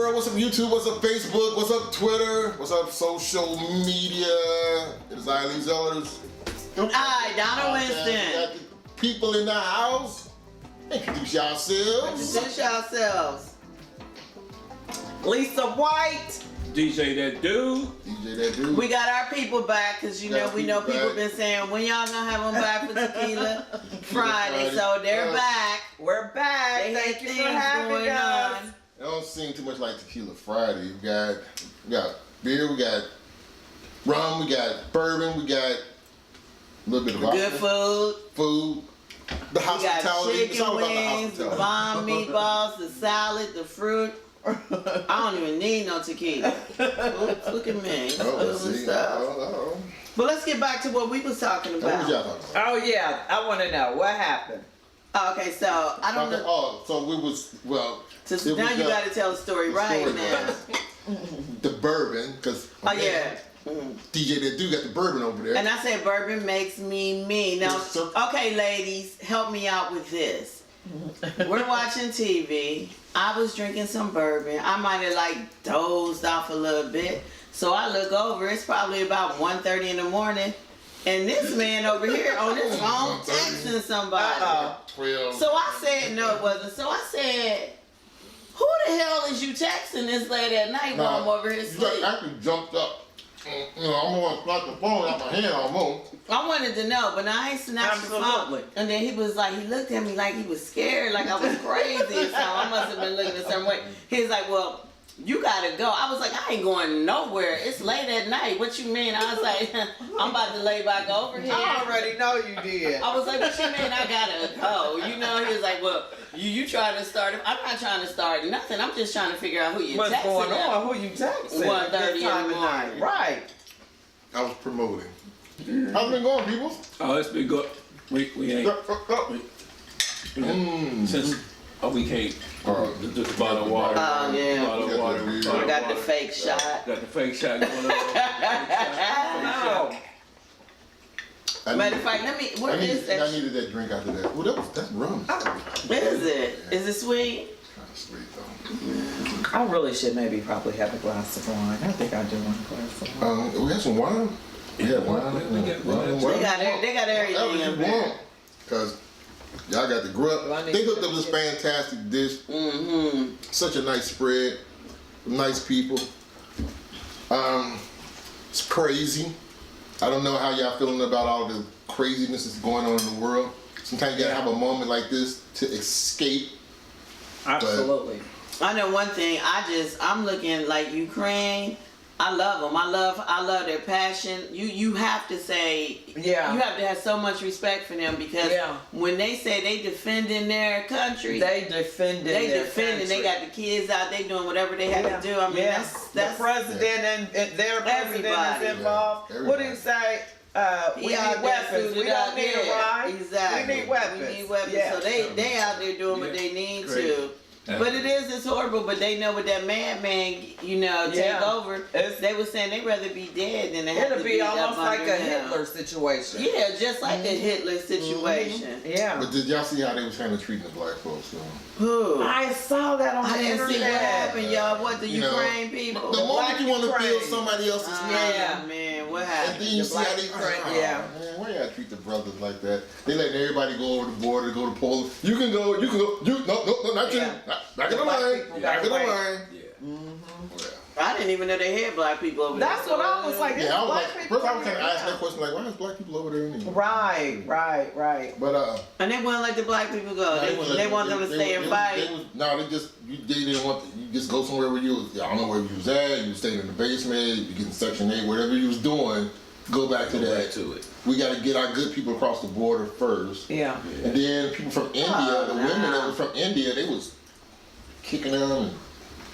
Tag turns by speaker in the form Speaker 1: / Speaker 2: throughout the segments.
Speaker 1: world? What's up YouTube? What's up Facebook? What's up Twitter? What's up social media? It is I, Zellars.
Speaker 2: Hi, Donna Winston.
Speaker 1: Got the people in the house. Introduce yourselves.
Speaker 2: Introduce yourselves. Lisa White.
Speaker 3: DJ That Dude.
Speaker 1: DJ That Dude.
Speaker 2: We got our people back because we know people been saying when y'all gonna have them back for Tequila Friday. So they're back. We're back. Thank you for having us.
Speaker 1: It don't seem too much like Tequila Friday. We got beer, we got rum, we got bourbon, we got a little bit of
Speaker 2: good
Speaker 1: food. The hospitality.
Speaker 2: We got chicken wings, the bomb meatballs, the salad, the fruit. I don't even need no tequila. Oops, look at me. But let's get back to what we was talking about.
Speaker 1: What was y'all talking about?
Speaker 4: Oh yeah, I want to know what happened.
Speaker 2: Okay, so I don't know.
Speaker 1: Oh, so we was
Speaker 2: So now you got to tell the story right now.
Speaker 1: The bourbon, because DJ That Dude got the bourbon over there.
Speaker 2: And I said bourbon makes me mean. Now, okay, ladies, help me out with this. We're watching TV. I was drinking some bourbon. I might have like dozed off a little bit. So I look over. It's probably about 1:30 in the morning. And this man over here on his phone texting somebody. So I said, no, it wasn't. So I said, who the hell is you texting this late at night while I'm over here sleeping?
Speaker 1: I actually jumped up. I'm going to knock the phone out my hand almost.
Speaker 2: I wanted to know, but I ain't snatched the phone. And then he was like, he looked at me like he was scared, like I was crazy. So I must have been looking a certain way. He was like, well, you gotta go. I was like, I ain't going nowhere. It's late at night. What you mean? I was like, I'm about to lay back over here.
Speaker 4: I already know you did.
Speaker 2: I was like, what you mean I gotta go? You know, he was like, well, you trying to start it. I'm not trying to start nothing. I'm just trying to figure out who you texting.
Speaker 4: What's going on? Who you texting?
Speaker 2: 1:30 in the morning.
Speaker 4: Right.
Speaker 1: I was promoting. How's it been going, people?
Speaker 3: Oh, it's been good. We ain't. Since we can't. Just bottle of water.
Speaker 2: Oh, yeah.
Speaker 3: Bottle of water.
Speaker 2: We got the fake shot.
Speaker 3: Got the fake shot going on.
Speaker 2: Matter of fact, what is that?
Speaker 1: I needed that drink after that. Oh, that's rum.
Speaker 2: What is it? Is it sweet?
Speaker 1: Kind of sweet though.
Speaker 4: I really should maybe probably have a glass of wine. I think I do want a glass of wine.
Speaker 1: We got some wine. Yeah, wine.
Speaker 2: They got everything in there.
Speaker 1: Because y'all got the grub. They hooked up this fantastic dish. Such a nice spread. Nice people. It's crazy. I don't know how y'all feeling about all the craziness that's going on in the world. Sometimes you gotta have a moment like this to escape.
Speaker 4: Absolutely.
Speaker 2: I know one thing. I'm looking like Ukraine. I love them. I love their passion. You have to say, you have to have so much respect for them because when they say they defending their country, they defending. They got the kids out. They doing whatever they have to do. I mean, that's
Speaker 4: the president and their president is involved. What do you say? We need weapons. We don't need a ride.
Speaker 2: Exactly.
Speaker 4: We need weapons.
Speaker 2: We need weapons. So they out there doing what they need to. But it's horrible, but they know with that madman, take over. They were saying they'd rather be dead than to have to be
Speaker 4: almost like a Hitler situation.
Speaker 2: Yeah, just like a Hitler situation.
Speaker 4: Yeah.
Speaker 1: But did y'all see how they was trying to treat the black folks?
Speaker 2: Who?
Speaker 4: I saw that on the internet.
Speaker 2: I didn't see what happened, y'all. What, the Ukraine people?
Speaker 1: The moment you want to feel somebody else's pain.
Speaker 2: Yeah, man, what happened?
Speaker 1: And then you see how they man, why y'all treat the brothers like that? They letting everybody go over the border, go to Poland. You can go. No, not you. Back in the line. Back in the line.
Speaker 2: I didn't even know they had black people over there.
Speaker 4: That's what I was like.
Speaker 1: Yeah, I was like, first I was trying to ask that question, like, why is black people over there anyway?
Speaker 4: Right.
Speaker 1: But
Speaker 2: and they wouldn't let the black people go. They want them to stay and fight.
Speaker 1: They didn't want. You just go somewhere where you was. I don't know where you was at. You was staying in the basement. You getting Section 8, whatever you was doing. Go back to that. We got to get our good people across the border first.
Speaker 4: Yeah.
Speaker 1: And then people from India, the women that were from India, they was kicking them and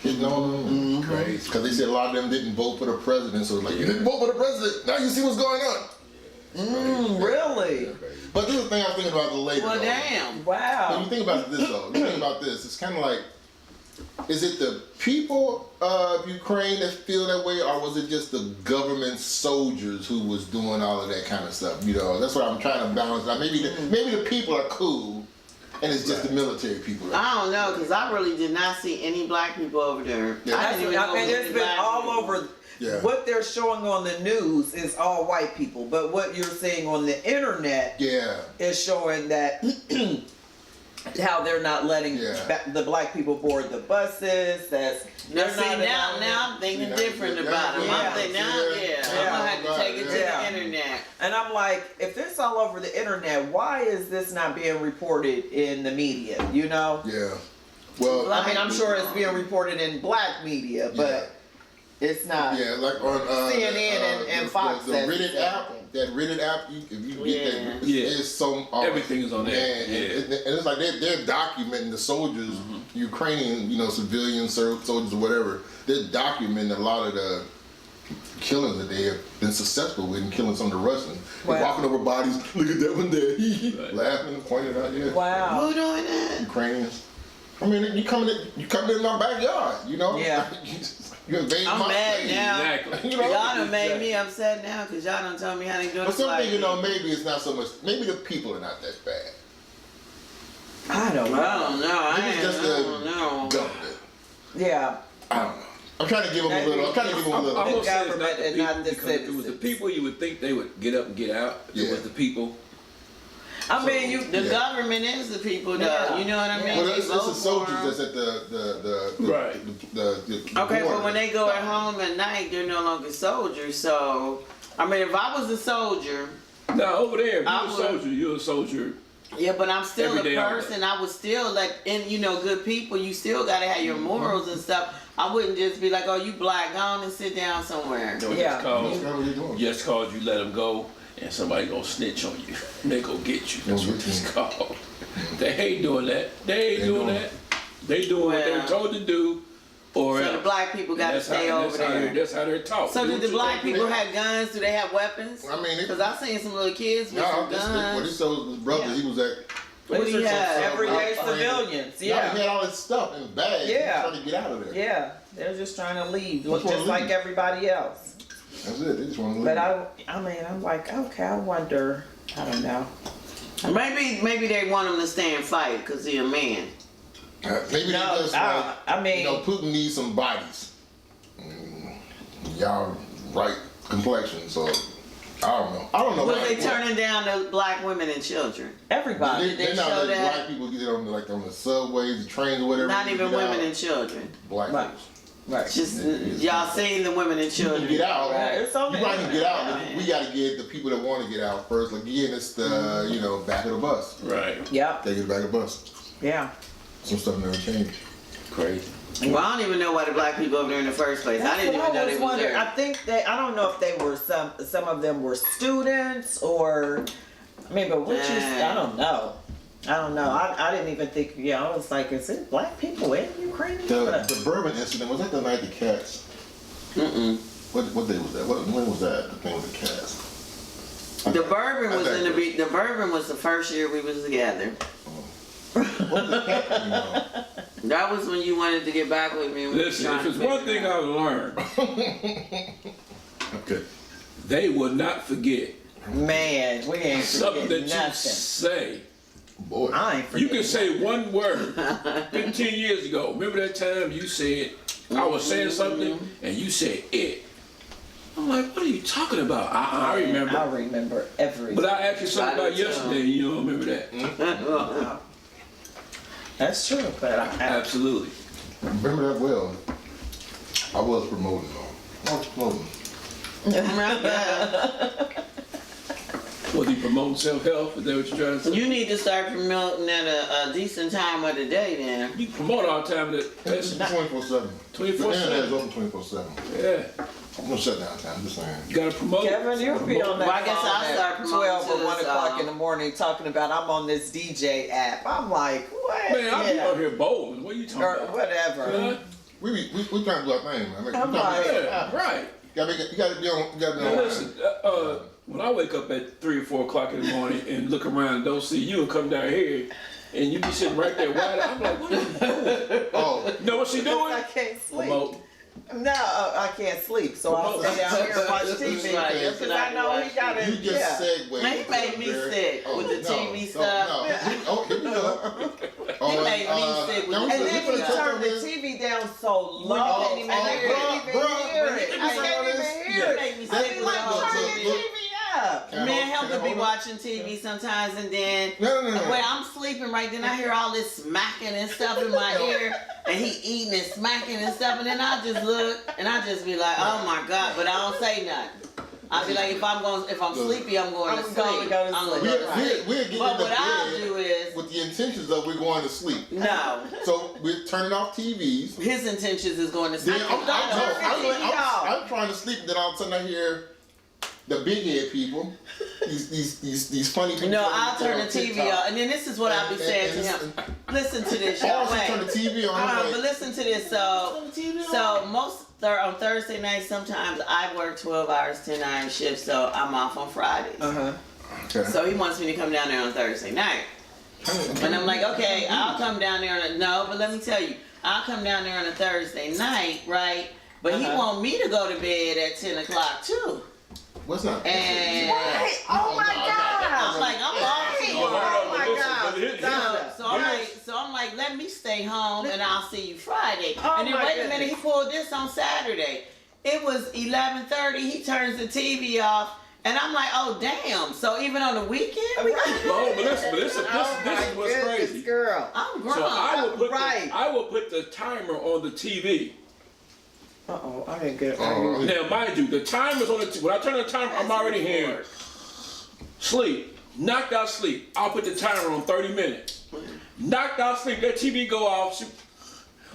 Speaker 1: hitting on them. Crazy. Because they said a lot of them didn't vote for the president. So it's like, you didn't vote for the president. Now you see what's going on.
Speaker 4: Really?
Speaker 1: But this is the thing I was thinking about the later.
Speaker 2: Well, damn.
Speaker 4: Wow.
Speaker 1: When you think about this, though, it's kind of like, is it the people of Ukraine that feel that way, or was it just the government soldiers who was doing all of that kind of stuff? That's what I'm trying to balance out. Maybe the people are cool, And it's just the military people. Right?
Speaker 2: I don't know, because I really did not see any black people over there.
Speaker 1: Yeah.
Speaker 2: I didn't even know
Speaker 4: mean, it's been all over.
Speaker 1: Yeah.
Speaker 4: What they're showing on the news is all white people, but what you're seeing on the internet is showing that how they're not letting the black people board the buses.
Speaker 2: Now I'm thinking different about them. I'm thinking I'm gonna have to take it to the internet.
Speaker 4: And I'm like, if this all over the internet, why is this not being reported in the media? You know?
Speaker 1: Yeah. Well,
Speaker 4: I mean, I'm sure it's being reported in black media, but it's not.
Speaker 1: Yeah, like on
Speaker 4: CNN and Fox.
Speaker 1: The Reddit app. That Reddit app, if you get that, it's so
Speaker 3: everything is on there.
Speaker 1: And it's like they're documenting the soldiers, Ukrainian, civilian soldiers or whatever. They're documenting a lot of the killings that they have been successful with in killing some of the Russians. They're walking over bodies. Look at that one there, laughing and pointing out. Yeah.
Speaker 4: Wow.
Speaker 2: Who doing that?
Speaker 1: Ukrainians. I mean, you coming in my backyard,
Speaker 4: Yeah.
Speaker 2: I'm mad now.
Speaker 3: Exactly.
Speaker 2: Y'all done made me upset now because y'all done told me how they do it.
Speaker 1: But something, maybe it's not so much. Maybe the people are not that bad.
Speaker 4: I don't know.
Speaker 1: Maybe it's just the government.
Speaker 4: Yeah.
Speaker 1: I don't know. I'm trying to give them a little.
Speaker 3: I'm gonna say it's not the people,
Speaker 4: not the
Speaker 3: because if it was the people you would think they would get up and get out. It was the people.
Speaker 4: I mean,
Speaker 2: the government is the people, though.
Speaker 4: Yeah.
Speaker 2: You know what I mean?
Speaker 1: Well, it's the soldiers that's at the
Speaker 2: okay,
Speaker 1: border.
Speaker 2: but when they go at home at night, they're no longer soldiers. So, I mean, if I was a soldier.
Speaker 3: Now, over there, if you're a soldier.
Speaker 2: Yeah, but I'm still
Speaker 3: a
Speaker 2: person. I would still good people. You still gotta have your morals and stuff. I wouldn't just be like, oh, you black, go on and sit down somewhere.
Speaker 3: No, just cause you let them go. And somebody gonna snitch on you. They gonna get you. That's what it's called. They ain't doing that. They doing that. They doing what they're told to do.
Speaker 2: So the black people gotta stay over there.
Speaker 3: That's how they're taught.
Speaker 2: So do the black people have guns? Do they have weapons?
Speaker 1: I mean,
Speaker 2: because I've seen some little kids with some guns.
Speaker 1: When he told his brother, he was at.
Speaker 2: What do you have?
Speaker 4: Everyday civilians. Yeah.
Speaker 1: He had all this stuff in bags.
Speaker 4: Yeah.
Speaker 1: Trying to get out of there.
Speaker 4: Yeah. They're just trying to leave, just like everybody else.
Speaker 1: That's it. They just want to leave.
Speaker 4: But I mean, I'm like, okay, I wonder. I don't know.
Speaker 2: Maybe they want him to stay and fight because he's a man.
Speaker 1: Maybe they just
Speaker 4: I mean,
Speaker 1: Putin needs some bodies. Y'all right complexion, so I don't know.
Speaker 2: Was they turning down the black women and children?
Speaker 4: Everybody.
Speaker 1: They're not letting black people get on on the subways, the trains, or whatever.
Speaker 2: Not even women and children.
Speaker 1: Black folks.
Speaker 4: Right.
Speaker 2: Just y'all seeing the women and children.
Speaker 1: You can get out.
Speaker 4: Right. It's
Speaker 1: you might can get out. But we got to get the people that want to get out first. Like again, it's the back of the bus.
Speaker 3: Right.
Speaker 4: Yep.
Speaker 1: Take it back of the bus.
Speaker 4: Yeah.
Speaker 1: Some stuff never changed.
Speaker 3: Crazy.
Speaker 2: Well, I don't even know why the black people over there in the first place. I didn't even know they were there.
Speaker 4: I think I don't know if they were some of them were students or I mean, but I don't know. I didn't even think. I was like, is it black people in Ukraine?
Speaker 1: The bourbon incident was that the night the cats? What day was that? When was that? The thing with the cats.
Speaker 2: The bourbon was the bourbon was the first year we was together.
Speaker 1: What the cat?
Speaker 2: That was when you wanted to get back with me.
Speaker 3: Listen, if it's one thing I've learned,
Speaker 1: okay,
Speaker 3: they will not forget.
Speaker 4: Man, we ain't
Speaker 3: something that
Speaker 4: nothing.
Speaker 3: you say.
Speaker 1: Boy,
Speaker 4: I ain't
Speaker 3: you can say one word. 15 years ago, remember that time you said I was saying something and you said it. I'm like, what are you talking about? I remember.
Speaker 4: I remember everything.
Speaker 3: But I asked you something about yesterday and you don't remember that.
Speaker 4: That's true, but
Speaker 3: absolutely.
Speaker 1: I remember that well. I was promoting
Speaker 3: Was he promoting self-help? Is that what you're trying to say?
Speaker 2: You need to start promoting at a decent time of the day then.
Speaker 3: You promote all the time.
Speaker 1: That's 24/7.
Speaker 3: 24/7.
Speaker 1: The internet is open 24/7.
Speaker 3: Yeah.
Speaker 1: I'm gonna shut down time. I'm just saying.
Speaker 3: You gotta promote.
Speaker 4: Kevin, you'll be on that.
Speaker 2: Well, I guess I'll start promoting
Speaker 4: 12 or 1 o'clock in the morning talking about I'm on this DJ app. I'm like, what?
Speaker 3: Man, I'll be out here bowling. What are you talking
Speaker 4: or
Speaker 3: about?
Speaker 4: whatever.
Speaker 1: We trying to do our thing, man.
Speaker 4: I'm like,
Speaker 3: right.
Speaker 1: You gotta be on.
Speaker 3: Now listen, when I wake up at 3 or 4 o'clock in the morning and look around and don't see you and come down here and you be sitting right there wide eyed, I'm like, what are you doing?
Speaker 1: Oh,
Speaker 3: You know what she doing?
Speaker 4: I can't sleep.
Speaker 3: Promote.
Speaker 4: No, I can't sleep, so I'll stay down here and watch TV.
Speaker 2: Right,
Speaker 4: Because I know he got it.
Speaker 1: You just segued.
Speaker 2: He made me sick with the TV stuff.
Speaker 1: No, here we go.
Speaker 2: He made me sick with
Speaker 4: And
Speaker 2: the
Speaker 4: then
Speaker 2: TV
Speaker 4: he
Speaker 2: stuff.
Speaker 4: turned the TV down so low,
Speaker 2: couldn't
Speaker 4: and
Speaker 2: even
Speaker 4: I
Speaker 2: hear
Speaker 4: couldn't even hear it. I can't even hear
Speaker 2: He
Speaker 4: it.
Speaker 2: made me
Speaker 4: I
Speaker 2: sick
Speaker 4: mean,
Speaker 2: with
Speaker 4: like,
Speaker 2: the whole
Speaker 4: turn the
Speaker 2: TV.
Speaker 4: TV up.
Speaker 2: Man, help to be watching TV sometimes, and then
Speaker 1: No.
Speaker 2: when I'm sleeping right, then I hear all this smacking and stuff in my ear, and he eating and smacking and stuff, and then I just look and I just be like, oh my God, but I don't say nothing. I be like, if I'm sleepy, I'm going to sleep. I'm going to sleep.
Speaker 1: We're getting
Speaker 2: But
Speaker 1: into
Speaker 2: what I'll
Speaker 1: bed
Speaker 2: do is
Speaker 1: with the intentions of we're going to sleep.
Speaker 2: no.
Speaker 1: So we're turning off TVs.
Speaker 2: His intentions is going to sleep.
Speaker 1: Then I'm trying to sleep, and then all of a sudden I hear the big head people, these funny people.
Speaker 2: No, I'll turn the TV off, and then this is what I'll be saying to him. Listen to this, y'all.
Speaker 1: Also turn the TV on.
Speaker 2: But listen to this. So on Thursday night, sometimes I work 12 hours, 10-hour shifts, so I'm off on Fridays.
Speaker 1: Okay.
Speaker 2: So he wants me to come down there on Thursday night, and I'm like, okay, I'll come down there. No, but let me tell you, I'll come down there on a Thursday night, right? But he want me to go to bed at 10 o'clock too.
Speaker 1: What's not?
Speaker 2: And
Speaker 4: Right. Oh my God.
Speaker 2: I'm like, I'm off.
Speaker 4: Oh my God.
Speaker 2: So I'm like, let me stay home and I'll see you Friday.
Speaker 4: Oh
Speaker 2: And then
Speaker 4: my
Speaker 2: wait a minute, he pulled this on Saturday. It was 11:30. He turns the TV off, and I'm like, oh damn. So even on the weekend,
Speaker 3: No, but listen, this is what's crazy.
Speaker 4: Girl.
Speaker 2: I'm grown.
Speaker 3: So I will put the timer on the TV.
Speaker 4: Uh-oh, I didn't get it.
Speaker 3: Now, mind you, the timer's on the when I turn the timer, I'm already hearing sleep, knocked out sleep. I'll put the timer on 30 minutes. Knocked out sleep, that TV go off.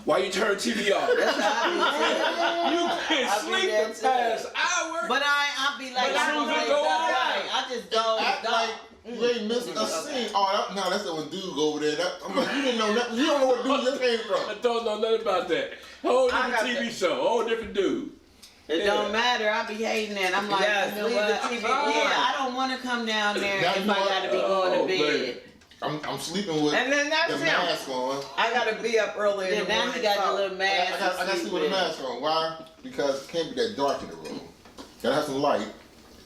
Speaker 3: Why you turn TV off?
Speaker 2: That's how I
Speaker 3: You can sleep the past hour.
Speaker 2: But I'll be like,
Speaker 3: But
Speaker 2: I
Speaker 3: soon
Speaker 2: don't
Speaker 3: as
Speaker 2: say
Speaker 3: it go
Speaker 2: that
Speaker 3: on,
Speaker 2: right. I just go.
Speaker 1: Act like you ain't missed a scene. Oh, no, that's when dude go over there. I'm like, you didn't know nothing. You don't know what dude just came from.
Speaker 3: I don't know nothing about that. Whole different TV show, whole different dude.
Speaker 2: It don't matter. I be hating that. I'm like, you know
Speaker 4: leave
Speaker 2: what?
Speaker 4: the TV on.
Speaker 2: Yeah, I don't want to come down there
Speaker 1: That's
Speaker 2: if I
Speaker 1: what-
Speaker 2: got to be going to bed.
Speaker 1: I'm sleeping with
Speaker 4: And then that's
Speaker 1: the
Speaker 4: him.
Speaker 1: mask on.
Speaker 4: I gotta be up early in
Speaker 2: Yeah,
Speaker 4: the
Speaker 2: now
Speaker 4: morning.
Speaker 2: he got the little
Speaker 1: I
Speaker 2: mask.
Speaker 1: got to sleep with a mask on. Why? Because it can't be that dark in the room. Gotta have some light.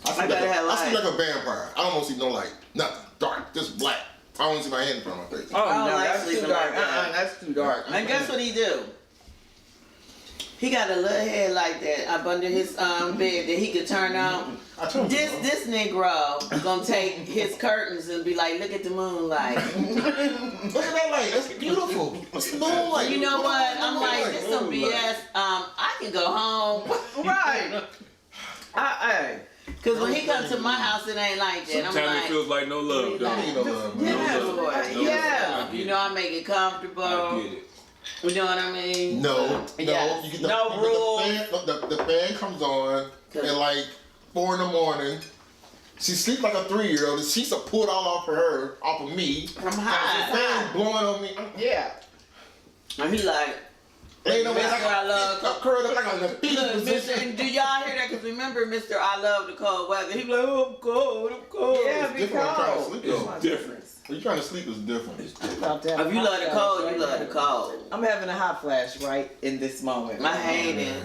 Speaker 1: I sleep like a vampire. I don't want to see no light. Nothing. Dark. Just black. I don't want to see my hand in front of my face.
Speaker 4: Oh,
Speaker 2: I don't
Speaker 4: no,
Speaker 2: like
Speaker 4: that's too
Speaker 2: sleeping
Speaker 4: dark.
Speaker 2: like that.
Speaker 4: That's too dark.
Speaker 2: And guess what he do? He got a little head like that up under his bed that he could turn on.
Speaker 1: I told you.
Speaker 2: This Negro gonna take his curtains and be like, look at the moonlight.
Speaker 1: Look at that light. That's beautiful. What's the moonlight?
Speaker 2: You know what? I'm like, this some BS. I can go home.
Speaker 4: Right.
Speaker 2: Cause when he comes to my house, it ain't like that. I'm
Speaker 3: Sometimes it
Speaker 2: like,
Speaker 3: feels like no love.
Speaker 1: You
Speaker 3: Don't
Speaker 1: know love, man.
Speaker 2: yeah,
Speaker 3: No love.
Speaker 2: boy,
Speaker 3: No
Speaker 2: yeah.
Speaker 3: love.
Speaker 2: You know, I make it comfortable.
Speaker 3: I get it.
Speaker 2: You know what I mean?
Speaker 1: No.
Speaker 2: Yes.
Speaker 1: You get the,
Speaker 4: No
Speaker 1: you get
Speaker 4: rules.
Speaker 1: the fan comes on at like 4 in the morning. She sleeps like a 3-year-old. The sheets are pulled all off of me.
Speaker 2: From
Speaker 1: The
Speaker 2: high.
Speaker 1: fan blowing on me.
Speaker 4: Yeah.
Speaker 2: And he like,
Speaker 1: Laying over
Speaker 2: Mr. I love
Speaker 1: I'm curled up like a fetal
Speaker 2: Look,
Speaker 1: position.
Speaker 2: Mr. Do y'all hear that? Because remember, Mr. I love the cold weather. He be like, oh, I'm cold, I'm cold.
Speaker 4: Yeah,
Speaker 1: It's different. I'm trying to sleep though.
Speaker 3: It's different.
Speaker 1: When you're trying to sleep, it's different.
Speaker 2: If you love the cold, you love the cold.
Speaker 4: I'm having a hot flash right in this moment.
Speaker 2: I hate it.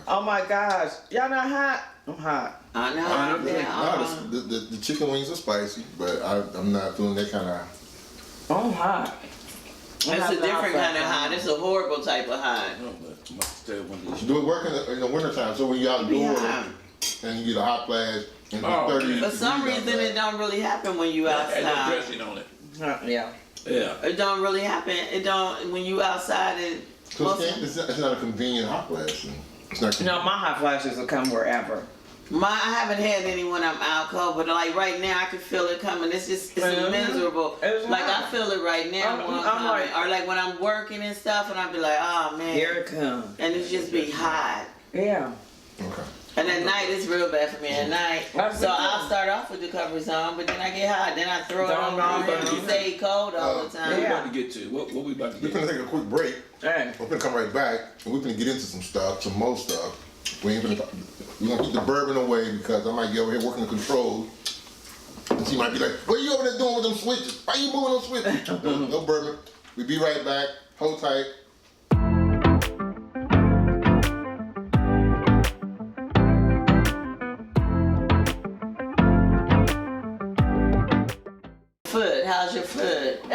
Speaker 4: Oh my gosh. Y'all not hot? I'm hot.
Speaker 2: I know.
Speaker 1: No, the chicken wings are spicy, but I'm not feeling that kind of.
Speaker 4: I'm hot.
Speaker 2: It's a different kind of high. It's a horrible type of high.
Speaker 1: Do it work in the wintertime, so when you're outdoors and you get a hot flash and 30
Speaker 2: For some reason, it don't really happen when you
Speaker 3: Had no
Speaker 2: outside.
Speaker 3: dressing on it.
Speaker 4: Yeah.
Speaker 3: Yeah.
Speaker 2: It don't really happen. It don't when you outside.
Speaker 1: It's not a convenient hot flash. It's not.
Speaker 4: No, my hot flashes will come wherever.
Speaker 2: I haven't had any when I'm out cold, but like right now I can feel it coming. It's miserable.
Speaker 4: It's
Speaker 2: like
Speaker 4: hot.
Speaker 2: I feel it right now when I'm coming.
Speaker 4: like-
Speaker 2: or like when I'm working and stuff, and I'll be like, oh man,
Speaker 4: Here it comes.
Speaker 2: and it's just be hot.
Speaker 4: Yeah.
Speaker 1: Okay.
Speaker 2: And at night it's real bad for me at night.
Speaker 4: That's
Speaker 2: So
Speaker 4: good.
Speaker 2: I'll start off with the covers on, but then I get hot. Then I throw it on and stay cold all the
Speaker 3: What
Speaker 2: time.
Speaker 3: we
Speaker 4: Yeah.
Speaker 3: about to get to? What we about to
Speaker 1: We're
Speaker 3: get
Speaker 1: gonna
Speaker 3: to?
Speaker 1: take a quick break.
Speaker 4: Hey.
Speaker 1: We're gonna come right back, and we're gonna get into some stuff, some more stuff. We're gonna keep the bourbon away because I might get over here working the controls. And she might be like, what are you over there doing with them switches? Why you moving them switches? No bourbon. We'll be right back. Hold tight.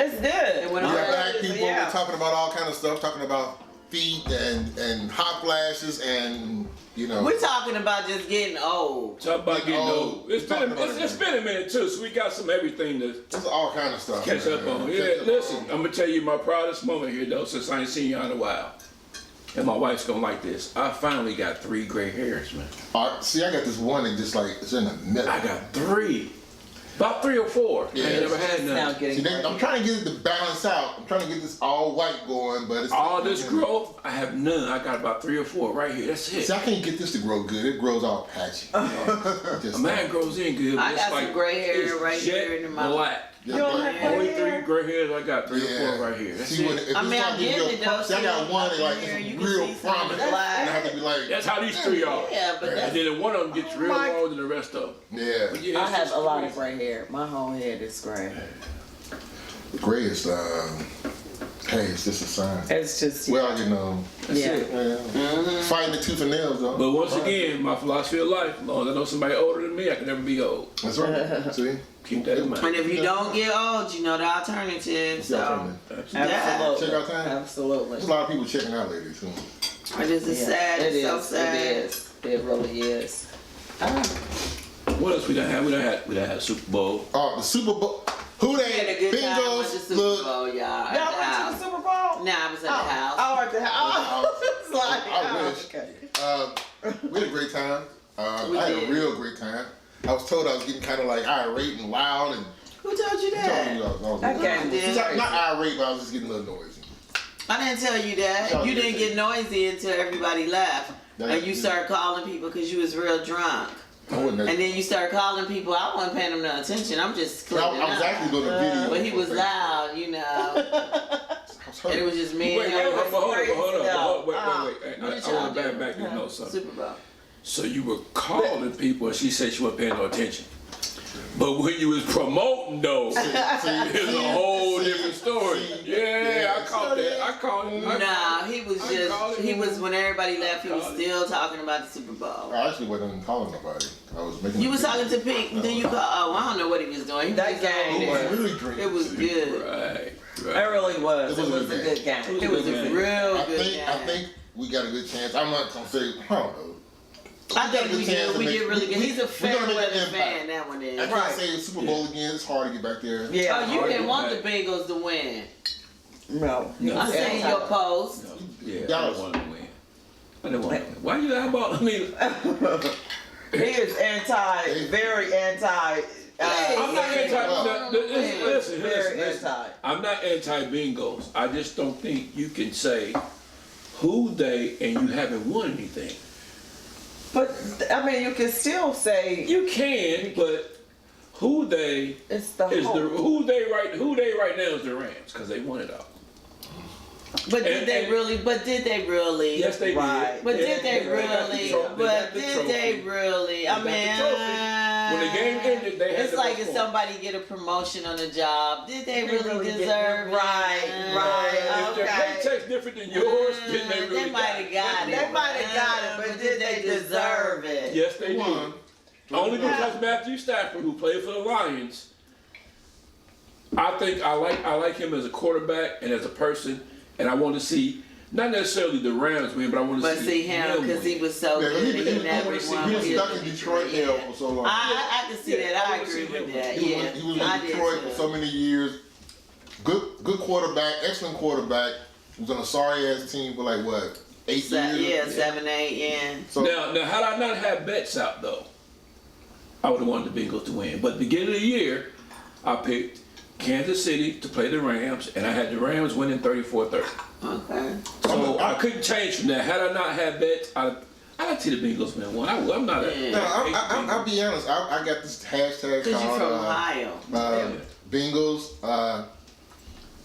Speaker 4: It's good.
Speaker 2: And when
Speaker 1: We
Speaker 2: I'm
Speaker 1: got black people
Speaker 4: Yeah.
Speaker 1: talking about all kind of stuff, talking about feet and hot flashes and
Speaker 2: we're talking about just getting old.
Speaker 3: Talk about getting old. It's been
Speaker 1: Talking
Speaker 3: a minute too, so we got some everything to
Speaker 1: there's all kind of stuff.
Speaker 3: catch up on. Yeah, listen, I'm gonna tell you my proudest moment here though, since I ain't seen you in a while. And my wife's gonna like this. I finally got 3 gray hairs, man.
Speaker 1: See, I got this one that just like it's in the middle.
Speaker 3: I got 3. About 3 or 4.
Speaker 1: Yeah.
Speaker 3: I ain't never had
Speaker 4: Now
Speaker 3: none.
Speaker 4: getting
Speaker 1: I'm trying to get it to balance out. I'm trying to get this all white going, but it's
Speaker 3: All this growth, I have none. I got about 3 or 4 right here. That's it.
Speaker 1: See, I can't get this to grow good. It grows all patchy.
Speaker 3: A man grows in good. But
Speaker 2: I
Speaker 3: it's
Speaker 2: got
Speaker 3: like,
Speaker 2: some gray hair
Speaker 3: it's
Speaker 2: right
Speaker 3: jet
Speaker 2: here in my
Speaker 3: black.
Speaker 1: Yeah,
Speaker 4: don't
Speaker 1: but-
Speaker 4: have
Speaker 3: Only
Speaker 4: gray
Speaker 3: 3
Speaker 4: hair?
Speaker 3: gray hairs. I got 3 or 4 right here. That's
Speaker 1: See,
Speaker 3: it.
Speaker 1: if
Speaker 2: I mean,
Speaker 1: it's
Speaker 2: I'm
Speaker 1: not giving
Speaker 2: getting
Speaker 1: you
Speaker 2: it
Speaker 1: a
Speaker 2: though.
Speaker 1: see, I got one that like
Speaker 2: Here, you
Speaker 1: is
Speaker 2: can
Speaker 1: real
Speaker 2: see some
Speaker 1: prominent.
Speaker 2: black.
Speaker 1: And I have to be like,
Speaker 3: That's how these 3 are.
Speaker 2: Yeah, but
Speaker 3: And
Speaker 2: that's
Speaker 3: then one of them gets real
Speaker 4: my-
Speaker 3: more than the rest of them.
Speaker 1: yeah.
Speaker 3: But yeah,
Speaker 4: I
Speaker 3: it's
Speaker 4: have
Speaker 3: just
Speaker 4: a lot of
Speaker 3: crazy.
Speaker 4: gray hair. My whole head is gray.
Speaker 1: Gray is, hey, it's just a sign.
Speaker 4: It's just
Speaker 1: Well,
Speaker 3: That's
Speaker 4: yeah.
Speaker 3: it.
Speaker 1: fighting the tooth and nails though.
Speaker 3: But once again, my philosophy of life, as long as I know somebody older than me, I can never be old.
Speaker 1: That's right. See?
Speaker 3: Keep that in mind.
Speaker 2: And if you don't get old, you know the alternative. So
Speaker 3: Absolutely.
Speaker 4: Absolutely.
Speaker 1: Check out time.
Speaker 4: Absolutely.
Speaker 1: There's a lot of people checking out lately too.
Speaker 2: it is
Speaker 4: Yeah,
Speaker 2: sad.
Speaker 4: it
Speaker 2: It's so
Speaker 4: is.
Speaker 2: sad.
Speaker 4: It is. It really is.
Speaker 3: What else we done had? We done had Super Bowl.
Speaker 1: Oh, the Super Bowl. Who
Speaker 2: We had a
Speaker 1: they?
Speaker 2: good time with the
Speaker 1: Bingos.
Speaker 2: Super
Speaker 1: Look,
Speaker 2: Bowl, y'all. At
Speaker 4: Y'all
Speaker 2: the
Speaker 4: went to the
Speaker 2: house.
Speaker 4: Super Bowl?
Speaker 2: Nah, I was at the house.
Speaker 4: Oh, at the house. It's like,
Speaker 1: I wish.
Speaker 4: okay.
Speaker 1: we had a great time.
Speaker 2: We
Speaker 1: I had
Speaker 2: did.
Speaker 1: a real great time. I was told I was getting kind of like irate and loud and
Speaker 2: Who told you
Speaker 1: told
Speaker 2: that?
Speaker 1: me I was
Speaker 4: That game was
Speaker 1: not irate, but I was just getting a little noisy.
Speaker 2: I didn't tell you that.
Speaker 1: Tell
Speaker 2: You
Speaker 1: me
Speaker 2: didn't
Speaker 1: that.
Speaker 2: get noisy until everybody left. And you started calling people because you was real drunk.
Speaker 1: I wasn't.
Speaker 2: And then you started calling people. I wasn't paying them no attention. I'm just
Speaker 1: I
Speaker 2: clicking
Speaker 1: was
Speaker 2: out.
Speaker 1: actually doing a video.
Speaker 2: But he was
Speaker 1: for Facebook.
Speaker 2: loud, you know.
Speaker 1: I was hurt.
Speaker 2: And it was just me
Speaker 3: Wait,
Speaker 2: and
Speaker 3: hold
Speaker 2: him.
Speaker 3: up, hold
Speaker 4: crazy,
Speaker 3: up. Wait.
Speaker 2: What
Speaker 3: I
Speaker 2: did y'all
Speaker 3: want to
Speaker 2: do?
Speaker 3: back to know something.
Speaker 2: Super Bowl.
Speaker 3: So you were calling people, and she said she wasn't paying no attention. But when you was promoting though, it's a whole different story. Yeah, I caught that. I caught it.
Speaker 2: Nah, he was
Speaker 3: I called
Speaker 2: just,
Speaker 3: him.
Speaker 2: he was, when everybody left, he was
Speaker 3: called
Speaker 2: still talking about the Super Bowl.
Speaker 1: I actually wasn't calling nobody. I was making.
Speaker 2: You
Speaker 1: a
Speaker 2: was
Speaker 1: video.
Speaker 2: talking to Pete, then you called, oh, I don't know what he was doing. He was
Speaker 4: That
Speaker 2: just over
Speaker 4: game
Speaker 2: there.
Speaker 1: was really drinking.
Speaker 2: It was good.
Speaker 3: Right.
Speaker 4: It really was.
Speaker 1: It
Speaker 4: It
Speaker 1: was
Speaker 4: was
Speaker 1: a
Speaker 4: a
Speaker 1: good
Speaker 4: good game.
Speaker 2: It was a
Speaker 3: game.
Speaker 2: real
Speaker 1: I
Speaker 2: good
Speaker 1: think. I
Speaker 2: game.
Speaker 1: think we got a good chance. I'm not gonna say. I don't know.
Speaker 2: I think we
Speaker 1: chance
Speaker 2: did.
Speaker 1: to
Speaker 2: We
Speaker 1: make-
Speaker 2: did really good. He's a
Speaker 1: we're
Speaker 2: fair
Speaker 1: gonna make an
Speaker 2: weather
Speaker 1: impact.
Speaker 2: fan. That one
Speaker 1: I
Speaker 2: is.
Speaker 1: can't
Speaker 4: Right.
Speaker 1: say Super Bowl again. It's hard to get back there.
Speaker 4: Yeah.
Speaker 2: Oh, you
Speaker 3: Hard
Speaker 2: didn't
Speaker 3: to
Speaker 2: want
Speaker 3: get
Speaker 2: the Bengals to win.
Speaker 4: No.
Speaker 2: I seen your post.
Speaker 3: Yeah, I
Speaker 1: Dallas.
Speaker 3: didn't want to win. I didn't want to win. Why you lie about? I mean,
Speaker 4: He is very anti.
Speaker 3: I'm not anti. Listen.
Speaker 4: Very anti.
Speaker 3: I'm not anti-bingos. I just don't think you can say who they and you haven't won anything.
Speaker 4: But I mean, you can still say
Speaker 3: You can, but who they
Speaker 4: it's the
Speaker 3: is
Speaker 4: whole.
Speaker 3: who they right now is the Rams because they won it all.
Speaker 2: But did
Speaker 3: And-
Speaker 2: they
Speaker 3: and-
Speaker 2: really? But did they really?
Speaker 3: Yes, they
Speaker 4: Right.
Speaker 3: did.
Speaker 2: But
Speaker 3: Yeah,
Speaker 2: did they
Speaker 3: got the
Speaker 2: really?
Speaker 3: trophy. They
Speaker 2: But
Speaker 3: got the
Speaker 2: did they
Speaker 3: trophy.
Speaker 2: really? I
Speaker 3: got the
Speaker 2: mean,
Speaker 3: trophy. When the game ended, they had
Speaker 2: it's
Speaker 3: the
Speaker 2: like
Speaker 3: best
Speaker 2: if
Speaker 3: one.
Speaker 2: somebody get a promotion on the job. Did they
Speaker 4: They
Speaker 2: really
Speaker 4: really did-
Speaker 2: deserve it?
Speaker 4: right.
Speaker 3: If their
Speaker 4: Okay.
Speaker 3: paycheck's different than yours, then they really
Speaker 2: They might have got it.
Speaker 4: They might have got it, but did they deserve it?
Speaker 3: Yes, they did.
Speaker 1: Won.
Speaker 3: Only because Matthew Stafford, who played for the Lions, I like him as a quarterback and as a person, and I want to see not necessarily the Rams win, but I want to
Speaker 2: But see him because he
Speaker 3: win.
Speaker 2: was so
Speaker 1: Yeah,
Speaker 2: good.
Speaker 1: he
Speaker 2: He
Speaker 1: was
Speaker 2: never
Speaker 1: he
Speaker 2: won.
Speaker 1: was stuck in Detroit now for so long.
Speaker 2: I can see
Speaker 3: Yeah,
Speaker 2: that.
Speaker 3: I
Speaker 2: I
Speaker 3: wanna
Speaker 2: agree
Speaker 3: see
Speaker 2: with
Speaker 3: him.
Speaker 2: that.
Speaker 1: He
Speaker 2: Yeah,
Speaker 1: was in
Speaker 2: I did
Speaker 1: Detroit
Speaker 2: too.
Speaker 1: for so many years. Good quarterback, excellent quarterback. Was on a sorry ass team for like what, 8 years?
Speaker 2: Yeah, 7, 8, yeah.
Speaker 1: So
Speaker 3: Now, had I not had bets out though, I would have wanted the Bengals to win. But beginning of the year, I picked Kansas City to play the Rams, and I had the Rams winning 34-30.
Speaker 2: Okay.
Speaker 3: So I couldn't change from that. Had I not had bets, I'd like to see the Bengals win one. I'm not a.
Speaker 2: Yeah.
Speaker 1: no, I'll be honest. I got this hashtag
Speaker 2: Because you're
Speaker 1: called
Speaker 2: from Ohio.
Speaker 1: Bengals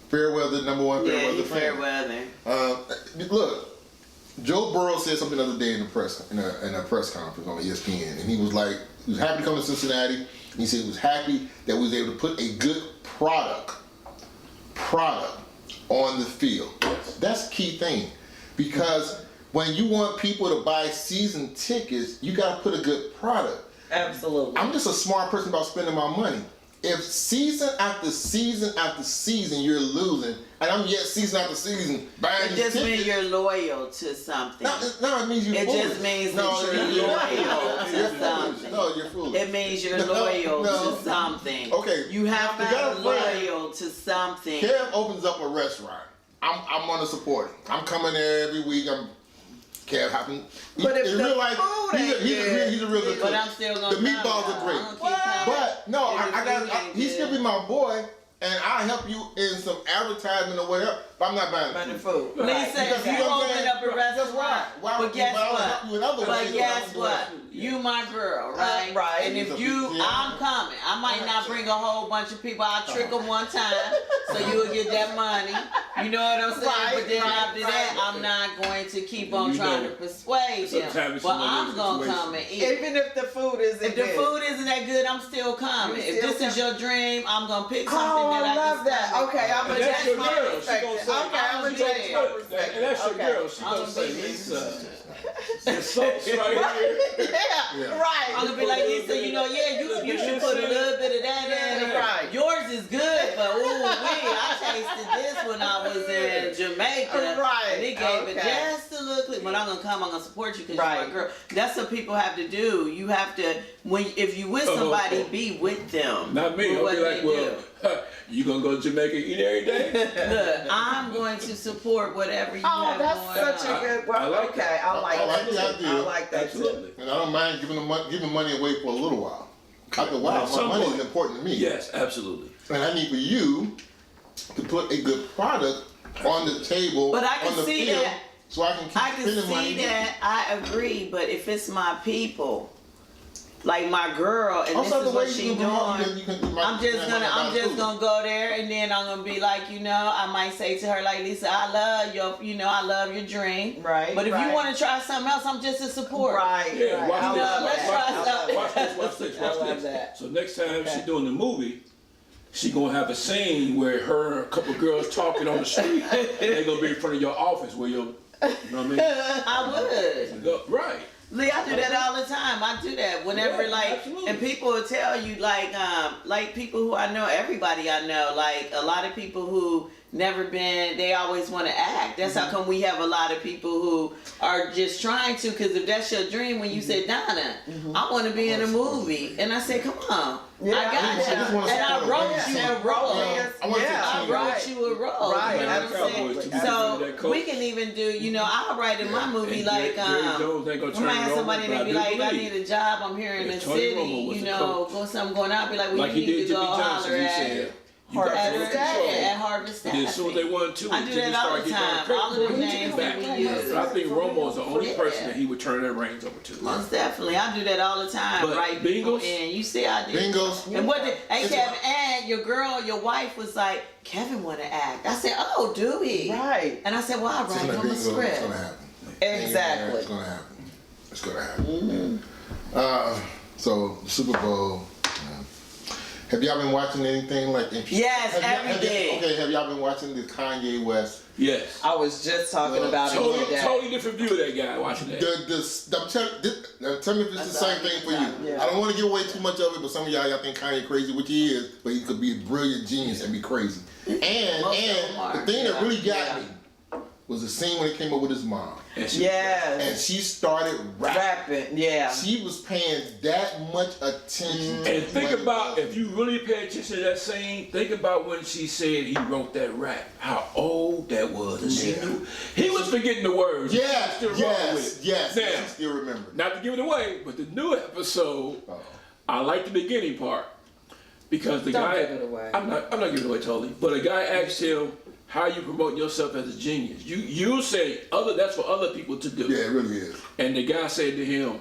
Speaker 1: Fairweather #1
Speaker 2: Yeah,
Speaker 1: Fairweather
Speaker 2: you
Speaker 1: fan.
Speaker 2: fair weather.
Speaker 1: Look, Joe Burrow said something the other day in a press conference on ESPN, and he was like, he was happy to come to Cincinnati. And he said he was happy that we was able to put a good product on the field. That's the key thing, because when you want people to buy season tickets, you got to put a good product.
Speaker 4: Absolutely.
Speaker 1: I'm just a smart person about spending my money. if season after season after season you're losing, and I'm yet season after season buying
Speaker 2: It
Speaker 1: these
Speaker 2: just means
Speaker 1: tickets,
Speaker 2: you're loyal to something.
Speaker 1: no, it means you're
Speaker 2: It
Speaker 1: foolish.
Speaker 2: just means
Speaker 1: No,
Speaker 2: that you're
Speaker 1: you're
Speaker 2: loyal
Speaker 1: foolish.
Speaker 2: to
Speaker 1: You're foolish.
Speaker 2: something.
Speaker 1: No, you're foolish.
Speaker 2: It means you're loyal
Speaker 1: No.
Speaker 2: to something.
Speaker 1: Okay.
Speaker 2: You have to
Speaker 1: You got
Speaker 2: be
Speaker 1: a friend.
Speaker 2: loyal to something.
Speaker 1: Kev opens up a restaurant. I'm gonna support him. I'm coming there every week. Kev happen.
Speaker 4: But if
Speaker 1: in
Speaker 4: the
Speaker 1: real life,
Speaker 4: food
Speaker 1: he's
Speaker 4: ain't
Speaker 1: a real good
Speaker 2: But
Speaker 1: cook.
Speaker 2: I'm still gonna
Speaker 1: The meatballs
Speaker 2: come,
Speaker 1: are
Speaker 2: y'all.
Speaker 1: great.
Speaker 2: I'm gonna keep coming.
Speaker 1: But no,
Speaker 2: If the food ain't
Speaker 1: he
Speaker 2: good.
Speaker 1: still be my boy, and I'll help you in some advertisement or whatever. But I'm not buying
Speaker 4: Money
Speaker 1: the
Speaker 4: food.
Speaker 2: Lisa,
Speaker 1: Because
Speaker 2: if
Speaker 1: you
Speaker 2: you
Speaker 1: know what I'm
Speaker 2: open
Speaker 1: saying?
Speaker 2: up a restaurant,
Speaker 1: Why
Speaker 2: but
Speaker 1: would
Speaker 2: guess
Speaker 1: I
Speaker 2: what?
Speaker 1: help you in other
Speaker 2: But
Speaker 1: ways
Speaker 2: guess
Speaker 1: I'm doing
Speaker 2: what?
Speaker 1: it.
Speaker 2: You my girl, right?
Speaker 4: Right.
Speaker 2: And if
Speaker 1: Yeah.
Speaker 2: I'm coming. I might not bring a whole bunch of people. I'll trick them one time, so you'll get that money. You know what I'm saying?
Speaker 4: Right,
Speaker 2: But then
Speaker 4: right,
Speaker 2: after that,
Speaker 4: right.
Speaker 2: I'm not going to keep on
Speaker 3: You
Speaker 2: trying
Speaker 3: know,
Speaker 2: to persuade them.
Speaker 3: sometimes
Speaker 2: But
Speaker 3: it's one
Speaker 2: I'm
Speaker 3: of those
Speaker 2: gonna
Speaker 3: situations.
Speaker 2: come and eat.
Speaker 4: Even if the food isn't
Speaker 2: If the
Speaker 4: good.
Speaker 2: food isn't that good, I'm still coming.
Speaker 4: You
Speaker 2: If
Speaker 4: still
Speaker 2: this is your dream, I'm gonna pick something
Speaker 4: Oh,
Speaker 2: that
Speaker 4: I
Speaker 2: I
Speaker 4: love
Speaker 2: can
Speaker 4: that.
Speaker 2: stomach.
Speaker 4: Okay, I'm
Speaker 3: And
Speaker 4: gonna
Speaker 3: that's
Speaker 4: change
Speaker 3: your
Speaker 4: my
Speaker 3: girl. She
Speaker 4: perspective.
Speaker 3: gonna say,
Speaker 4: Okay, I'm gonna
Speaker 2: she
Speaker 4: change my
Speaker 2: gonna-
Speaker 4: perspective.
Speaker 3: And that's your
Speaker 4: Okay.
Speaker 3: girl. She
Speaker 2: I'm
Speaker 3: gonna
Speaker 2: gonna
Speaker 3: say,
Speaker 2: be
Speaker 3: Lisa, the soap's right here.
Speaker 4: Yeah, right.
Speaker 2: I'm gonna be like, Lisa, you should put a little bit of that in.
Speaker 4: Right.
Speaker 2: Yours is good, but I tasted this when I was in Jamaica.
Speaker 4: Right.
Speaker 2: And it gave it
Speaker 4: Okay.
Speaker 2: just a little click. But I'm gonna support you because
Speaker 4: Right.
Speaker 2: you're my girl. That's what people have to do. You have to, if you with somebody, be with them.
Speaker 3: Not me.
Speaker 2: with
Speaker 3: I'll
Speaker 2: what
Speaker 3: be like,
Speaker 2: they
Speaker 3: well,
Speaker 2: do.
Speaker 3: you gonna go to Jamaica and eat every day?
Speaker 2: Look, I'm going to support whatever you
Speaker 4: Oh,
Speaker 2: have
Speaker 4: that's
Speaker 2: going
Speaker 4: such
Speaker 2: on.
Speaker 4: a good. Well,
Speaker 3: I like
Speaker 4: okay,
Speaker 3: that.
Speaker 4: I like
Speaker 1: I
Speaker 4: that
Speaker 1: like the
Speaker 4: too.
Speaker 1: idea.
Speaker 4: I like that too.
Speaker 3: Absolutely.
Speaker 1: And I don't mind giving money away for a little while. After a while, my
Speaker 3: Some
Speaker 1: money
Speaker 3: point.
Speaker 1: is important to me.
Speaker 3: Yes, absolutely.
Speaker 1: And I need for you to put a good product on the table,
Speaker 2: But I can
Speaker 1: on the
Speaker 2: see
Speaker 1: field,
Speaker 2: that.
Speaker 1: so I can keep
Speaker 2: I can
Speaker 1: spending money.
Speaker 2: see that. I agree. But if it's my people, like my girl, and
Speaker 1: Also,
Speaker 2: this
Speaker 1: the
Speaker 2: is
Speaker 1: way
Speaker 2: what she
Speaker 1: you
Speaker 2: doing,
Speaker 1: can
Speaker 2: I'm just gonna go there, and then I'm gonna be like, I might say to her like, Lisa, I love your dream.
Speaker 4: Right,
Speaker 2: But if
Speaker 4: right.
Speaker 2: you want to try something else, I'm just a support.
Speaker 4: Right.
Speaker 3: Yeah,
Speaker 4: right.
Speaker 3: watch
Speaker 4: I
Speaker 3: this.
Speaker 4: love
Speaker 2: let's
Speaker 4: that.
Speaker 2: try
Speaker 4: I love
Speaker 2: something.
Speaker 3: Watch
Speaker 4: that.
Speaker 3: this.
Speaker 4: I love that.
Speaker 3: So next time
Speaker 4: Okay.
Speaker 3: she's doing the movie, she gonna have a scene where her and a couple girls talking on the street. They gonna be in front of your office where you know what I mean?
Speaker 2: I would.
Speaker 3: Go, right.
Speaker 2: Lee, I do that all the time. I do that whenever,
Speaker 3: Yeah,
Speaker 2: like,
Speaker 3: absolutely.
Speaker 2: and people will tell you, like people who I know, everybody I know, like a lot of people who never been, they always want to act. That's how come we have a lot of people who are just trying to, because if that's your dream, when you said, Donna, I want to be in a movie, and I said, come on,
Speaker 4: Yeah,
Speaker 2: I got
Speaker 1: I just
Speaker 2: you,
Speaker 1: wanna
Speaker 2: and I
Speaker 1: support a
Speaker 2: wrote
Speaker 1: woman.
Speaker 2: you
Speaker 4: Yeah,
Speaker 2: a role.
Speaker 1: I want to
Speaker 2: I
Speaker 1: see
Speaker 2: wrote you a role.
Speaker 4: Right,
Speaker 2: You know what I'm saying?
Speaker 4: absolutely.
Speaker 2: So we can even do, I'll write in my movie
Speaker 3: And
Speaker 2: like,
Speaker 3: Jerry Jones ain't gonna
Speaker 2: we
Speaker 3: turn
Speaker 2: might
Speaker 3: it
Speaker 2: have
Speaker 3: over,
Speaker 2: somebody
Speaker 3: but
Speaker 2: that
Speaker 3: I
Speaker 2: be
Speaker 3: do
Speaker 2: like, I
Speaker 3: believe.
Speaker 2: need a job, I'm here in
Speaker 3: Yeah,
Speaker 2: the
Speaker 3: Tony
Speaker 2: city,
Speaker 3: Romo was the coach.
Speaker 2: go something going out, be like, well,
Speaker 3: Like
Speaker 2: you
Speaker 3: he
Speaker 2: need
Speaker 3: did
Speaker 2: to go
Speaker 3: Jimmy Johnson.
Speaker 2: holler
Speaker 3: He
Speaker 2: at
Speaker 3: said, you got
Speaker 2: at
Speaker 3: full
Speaker 2: at
Speaker 3: control.
Speaker 2: Harvest
Speaker 3: And then as soon as they won two,
Speaker 2: I do that all the time. All of the names that we use.
Speaker 3: I think Romo's the only
Speaker 2: Yeah.
Speaker 3: person that he would turn that reins over to.
Speaker 2: Most definitely. I do that all the time,
Speaker 3: But
Speaker 2: right? People
Speaker 3: Bengals?
Speaker 2: in. You see I do.
Speaker 1: Bengals.
Speaker 2: And what did, hey
Speaker 1: It's
Speaker 2: Kevin, and your wife was like, Kevin wanna act. I said, oh, do he?
Speaker 4: Right.
Speaker 2: And I said, well, I'll
Speaker 1: It's
Speaker 2: write
Speaker 1: gonna
Speaker 2: him a
Speaker 1: be-
Speaker 2: script.
Speaker 1: It's gonna happen.
Speaker 4: Exactly.
Speaker 1: It's gonna happen. It's gonna happen. So the Super Bowl. Have y'all been watching anything like?
Speaker 2: Yes,
Speaker 1: everything.
Speaker 2: everything.
Speaker 1: Okay, have y'all been watching the Kanye West?
Speaker 3: Yes.
Speaker 4: I was just talking about it today.
Speaker 3: Totally different view of that guy watching that.
Speaker 1: Tell me if it's the same thing for you.
Speaker 4: Yeah.
Speaker 1: I don't want to give away too much of it, but some of y'all think Kanye crazy, which he is, but he could be a brilliant genius and be crazy. And
Speaker 2: Most of them
Speaker 1: the
Speaker 2: are.
Speaker 1: thing that really got
Speaker 4: Yeah.
Speaker 1: me was the scene when he came up with his mom,
Speaker 3: And she,
Speaker 4: Yes.
Speaker 1: and she started rapping.
Speaker 4: Rapping. Yeah.
Speaker 1: She was paying that much attention. to
Speaker 3: And think
Speaker 1: what it
Speaker 3: about,
Speaker 1: was.
Speaker 3: if you really pay attention to that scene, think about when she said he wrote that rap, how old that was. And she
Speaker 1: Yeah.
Speaker 3: knew. He was forgetting the words.
Speaker 1: Yeah,
Speaker 3: She was still rolling with it.
Speaker 1: yes.
Speaker 3: Now,
Speaker 1: I still remember.
Speaker 3: not to give it away, but the new episode, I like the beginning part. Because the
Speaker 4: Don't
Speaker 3: guy,
Speaker 4: give it away.
Speaker 3: I'm not giving it away totally, but a guy asked him, how you promoting yourself as a genius? You say that's for other people to do.
Speaker 1: Yeah, it really is.
Speaker 3: And the guy said to him,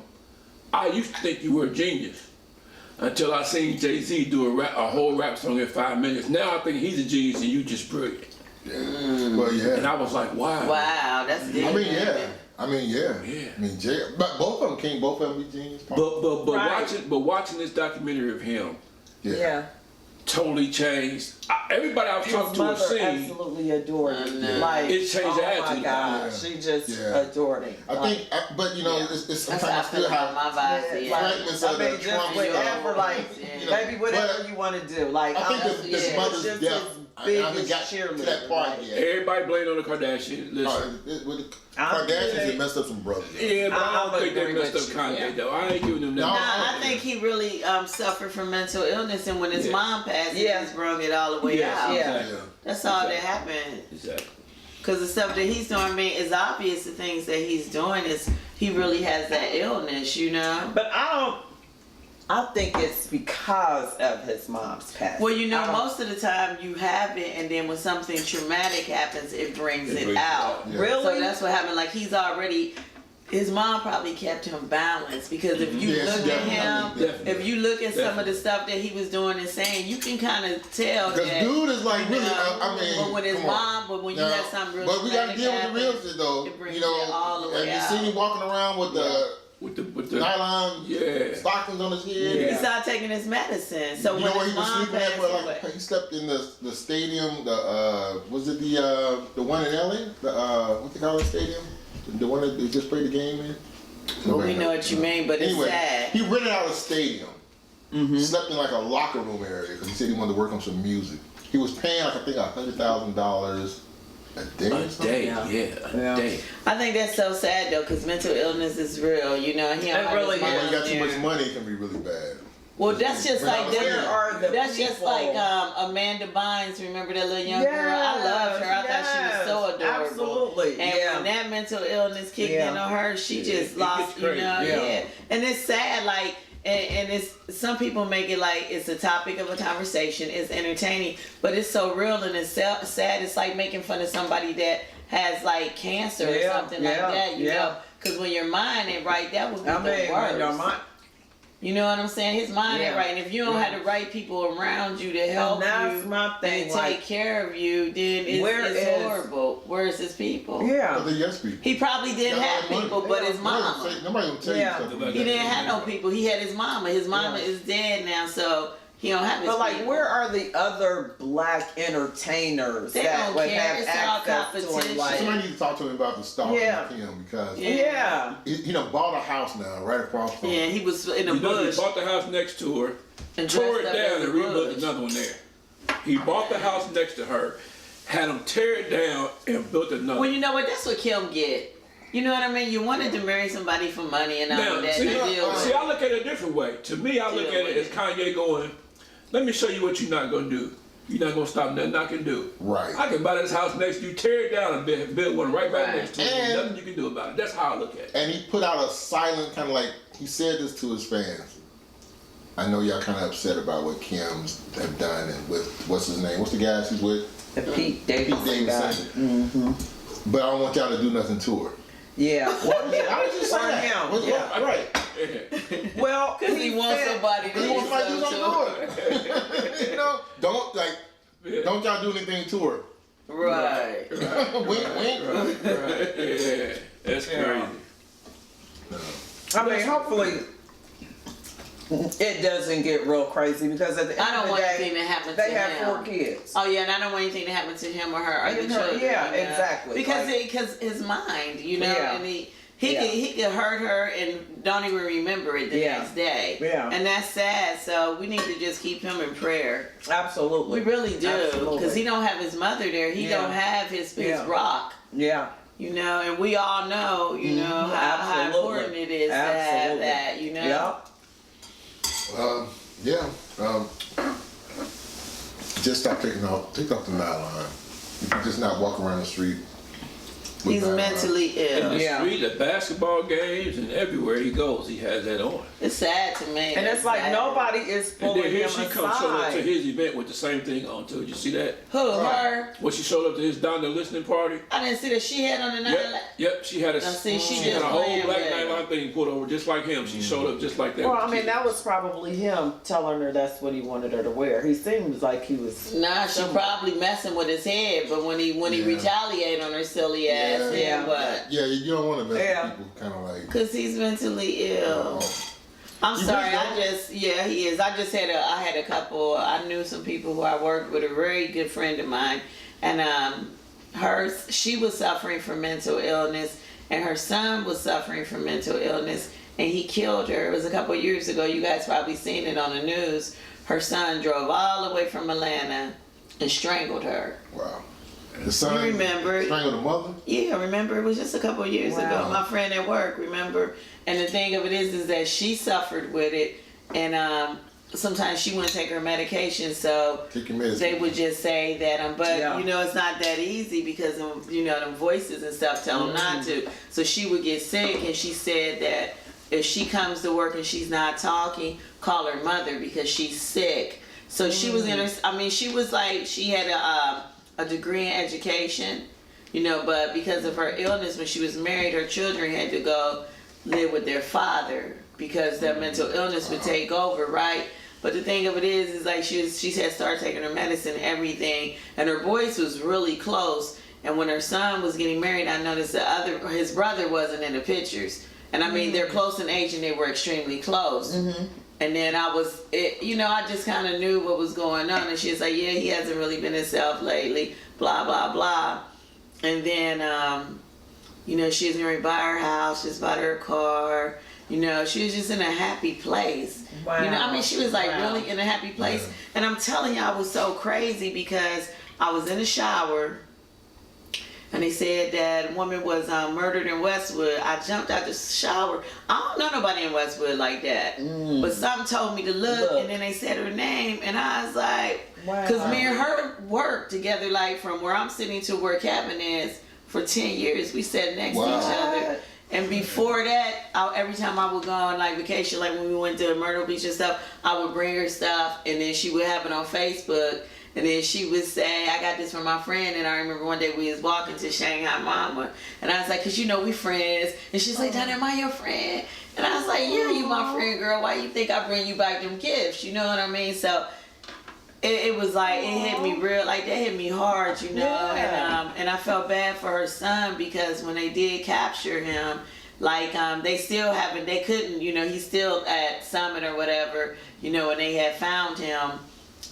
Speaker 3: I used to think you were a genius until I seen Jay-Z do a whole rap song in 5 minutes. Now I think he's a genius and you just brilliant.
Speaker 1: Yeah. Well, yeah.
Speaker 3: And I was like, wow.
Speaker 2: Wow, that's deep.
Speaker 1: I mean, yeah.
Speaker 3: Yeah.
Speaker 1: I mean, Jay, but both of them can't both of them be genius.
Speaker 3: But
Speaker 4: Right.
Speaker 3: watching this documentary of him,
Speaker 4: Yeah.
Speaker 3: totally changed. Everybody I was talking to was saying
Speaker 4: absolutely adored him. Like,
Speaker 3: it changed the attitude.
Speaker 4: Oh my God, she just adored him.
Speaker 1: I think, but you know, it's sometimes I still have
Speaker 2: my vibes.
Speaker 1: fragments of the Trump
Speaker 4: whatever, like, maybe whatever you want to do. Like,
Speaker 1: I think his mother's death. I haven't got to that part yet.
Speaker 3: Everybody blamed on the Kardashians. Listen,
Speaker 1: with the Kardashians, they messed up some brothers.
Speaker 3: Yeah, but I don't think they messed up Kanye though. I ain't giving them that.
Speaker 2: No, I think he really suffered from mental illness, and when his mom passed, he just brung it all the way out. That's all that happened.
Speaker 3: Exactly.
Speaker 2: Because the stuff that he's doing, I mean, it's obvious the things that he's doing is he really has that illness, you know.
Speaker 4: But I think it's because of his mom's passing.
Speaker 2: Well, you know, most of the time you have it, and then when something traumatic happens, it brings it out.
Speaker 1: Yeah.
Speaker 4: Really?
Speaker 2: So that's what happened. Like, his mom probably kept him balanced, because if you look at him, if you look at some of the stuff that he was doing and saying, you can kind of tell
Speaker 1: because
Speaker 2: that.
Speaker 1: Dude is like really, I mean,
Speaker 2: but when his mom, but when you have something really,
Speaker 1: but we got to deal with the real shit though. You know,
Speaker 2: all the way
Speaker 1: have you seen him walking around with the nylon stockings on his head?
Speaker 2: He started taking his medicine. So
Speaker 1: you
Speaker 2: when
Speaker 1: know where
Speaker 2: his
Speaker 1: he was
Speaker 2: mom
Speaker 1: sleeping at?
Speaker 2: passed
Speaker 1: Where,
Speaker 2: away.
Speaker 1: he slept in the stadium. Was it the one in LA? What they call that stadium? The one that they just played the game in.
Speaker 2: Well, we know what you mean, but
Speaker 1: anyway,
Speaker 2: it's sad.
Speaker 1: He rented out a stadium. Slept in like a locker room area because he said he wanted to work on some music. He was paying like I think $100,000 a day.
Speaker 3: A day, a day.
Speaker 2: I think that's so sad though, because mental illness is real. You know, he don't
Speaker 4: really
Speaker 1: When you got too much money, it can be really bad.
Speaker 2: Well, that's just like that's just
Speaker 4: people?
Speaker 2: like Amanda Bynes. Remember that little young girl? I loved her. I thought she was so adorable.
Speaker 4: Absolutely.
Speaker 2: And when that mental illness kicked in on her, she just lost. You know, And it's sad, like. And it's some people make it like it's a topic of a conversation. It's entertaining, but it's so real and it's sad. It's like making fun of somebody that has like cancer or something like that. You know, because when your mind ain't right, that would be the worst. You know what I'm saying? His mind ain't right, and if you don't have the right people around you to help you and take care of you, then it's horrible. Where's his people?
Speaker 1: Yeah, the yes people.
Speaker 2: He probably didn't have people, but his mama.
Speaker 1: Nobody will tell you stuff about
Speaker 2: He didn't have no people. He had his mama. His mama is dead now, so he don't have his people.
Speaker 4: But like, where are the other black entertainers that would have access to him? Like,
Speaker 1: somebody needs to talk to him about the stalking of him because he bought a house now right across from him.
Speaker 2: He was in a bush.
Speaker 3: He bought the house next to her, and tore it down and rebuilt another one there. He bought the house next to her, had him tear it down and built another.
Speaker 2: Well, you know what? That's what Kim get. You know what I mean? You wanted to marry somebody for money and all that.
Speaker 3: See, I look at it a different way. To me, I look at it as Kanye going, let me show you what you're not going to do. You're not going to stop nothing I can do.
Speaker 1: Right.
Speaker 3: I can buy this house next to you, tear it down and build one right back next to you. There's nothing you can do about it. That's how I look at it.
Speaker 1: And he put out a silent kind of like, he said this to his fans. I know y'all kind of upset about what Kim's have done and with, what's his name? What's the guy she's with?
Speaker 4: Pete Davidson.
Speaker 1: But I don't want y'all to do nothing to her.
Speaker 4: Yeah.
Speaker 1: Well, how did you say that? Right.
Speaker 4: Well,
Speaker 2: because he wants somebody to do something to her.
Speaker 1: You know, don't y'all do anything to her.
Speaker 2: Right.
Speaker 1: Wink, wink.
Speaker 3: Right. Yeah. That's crazy.
Speaker 4: I mean, hopefully it doesn't get real crazy because at the end of the day,
Speaker 2: anything to happen to him.
Speaker 4: They have 4 kids.
Speaker 2: Oh yeah, and I don't want anything to happen to him or her or the children.
Speaker 4: Yeah, exactly.
Speaker 2: Because his mind, you know, and he could hurt her and don't even remember it the next day. Yeah. And that's sad. So we need to just keep him in prayer.
Speaker 4: Absolutely.
Speaker 2: We really do. Because he don't have his mother there. He don't have his rock.
Speaker 4: Yeah.
Speaker 2: You know, and we all know, you know, how important it is to have that, you know.
Speaker 1: Just stop take off the nylon. You can just not walk around the street.
Speaker 2: He's mentally ill.
Speaker 3: In the street, at basketball games, and everywhere he goes, he has that on.
Speaker 2: It's sad to me.
Speaker 4: And it's like nobody is pulling him aside. And then here she comes showing up
Speaker 3: to his event with the same thing on too. Did you see that?
Speaker 2: Who? Her?
Speaker 3: When she showed up to his down there listening party.
Speaker 2: I didn't see that. She had on the nylon.
Speaker 3: Yep. She had a whole black nylon thing put over just like him. She showed up just like that.
Speaker 4: Well, I mean, that was probably him telling her that's what he wanted her to wear. He seems like he was.
Speaker 2: Nah, she probably messing with his head, but when he retaliated on her silly ass, then what?
Speaker 1: Yeah, you don't want to mess with people kind of like.
Speaker 2: Because he's mentally ill. I'm sorry. He is. I just had a couple. I knew some people who I worked with. A very good friend of mine, and she was suffering from mental illness, and her son was suffering from mental illness, and he killed her. It was a couple of years ago. You guys probably seen it on the news. Her son drove all the way from Atlanta and strangled her.
Speaker 1: Wow. The son
Speaker 2: remember
Speaker 1: strangled the mother?
Speaker 2: Yeah, I remember. It was just a couple of years ago. My friend at work, remember? And the thing of it is that she suffered with it, and sometimes she wouldn't take her medication, so they would just say that. But you know, it's not that easy because you know them voices and stuff tell them not to. So she would get sick, and she said that if she comes to work and she's not talking, call her mother because she's sick. So she was in her. I mean, she was like she had a degree in education, you know, but because of her illness, when she was married, her children had to go live with their father because their mental illness would take over, right? But the thing of it is like she had started taking her medicine and everything, and her voice was really close. And when her son was getting married, I noticed his brother wasn't in the pictures. And I mean, they're close in age and they were extremely close. And then I just kind of knew what was going on. And she was like, yeah, he hasn't really been himself lately, blah, blah, blah. And then, you know, she was going to buy her house, just bought her a car. You know, she was just in a happy place.
Speaker 4: Wow.
Speaker 2: You know, I mean, she was like really in a happy place. Yeah. And I'm telling you, I was so crazy because I was in the shower. And they said that a woman was murdered in Westwood. I jumped out the shower. I don't know nobody in Westwood like that. But something told me to look, and then they said her name, and I was like, because me and her worked together, like from where I'm sitting to where Kevin is, for 10 years. We sat next to each other. And before that, every time I would go on like vacation, like when we went to Myrtle Beach and stuff, I would bring her stuff, and then she would have it on Facebook. And then she would say, I got this from my friend. And I remember one day we was walking to Shanghai Mama. And I was like, because you know we friends. And she's like, Donna, am I your friend? And I was like, yeah, you my friend, girl. Why you think I bring you back them gifts? You know what I mean? So it was like, it hit me real, like that hit me hard, you know? Yeah. And I felt bad for her son because when they did capture him, like they couldn't, you know, he's still at Summit or whatever, you know, and they had found him.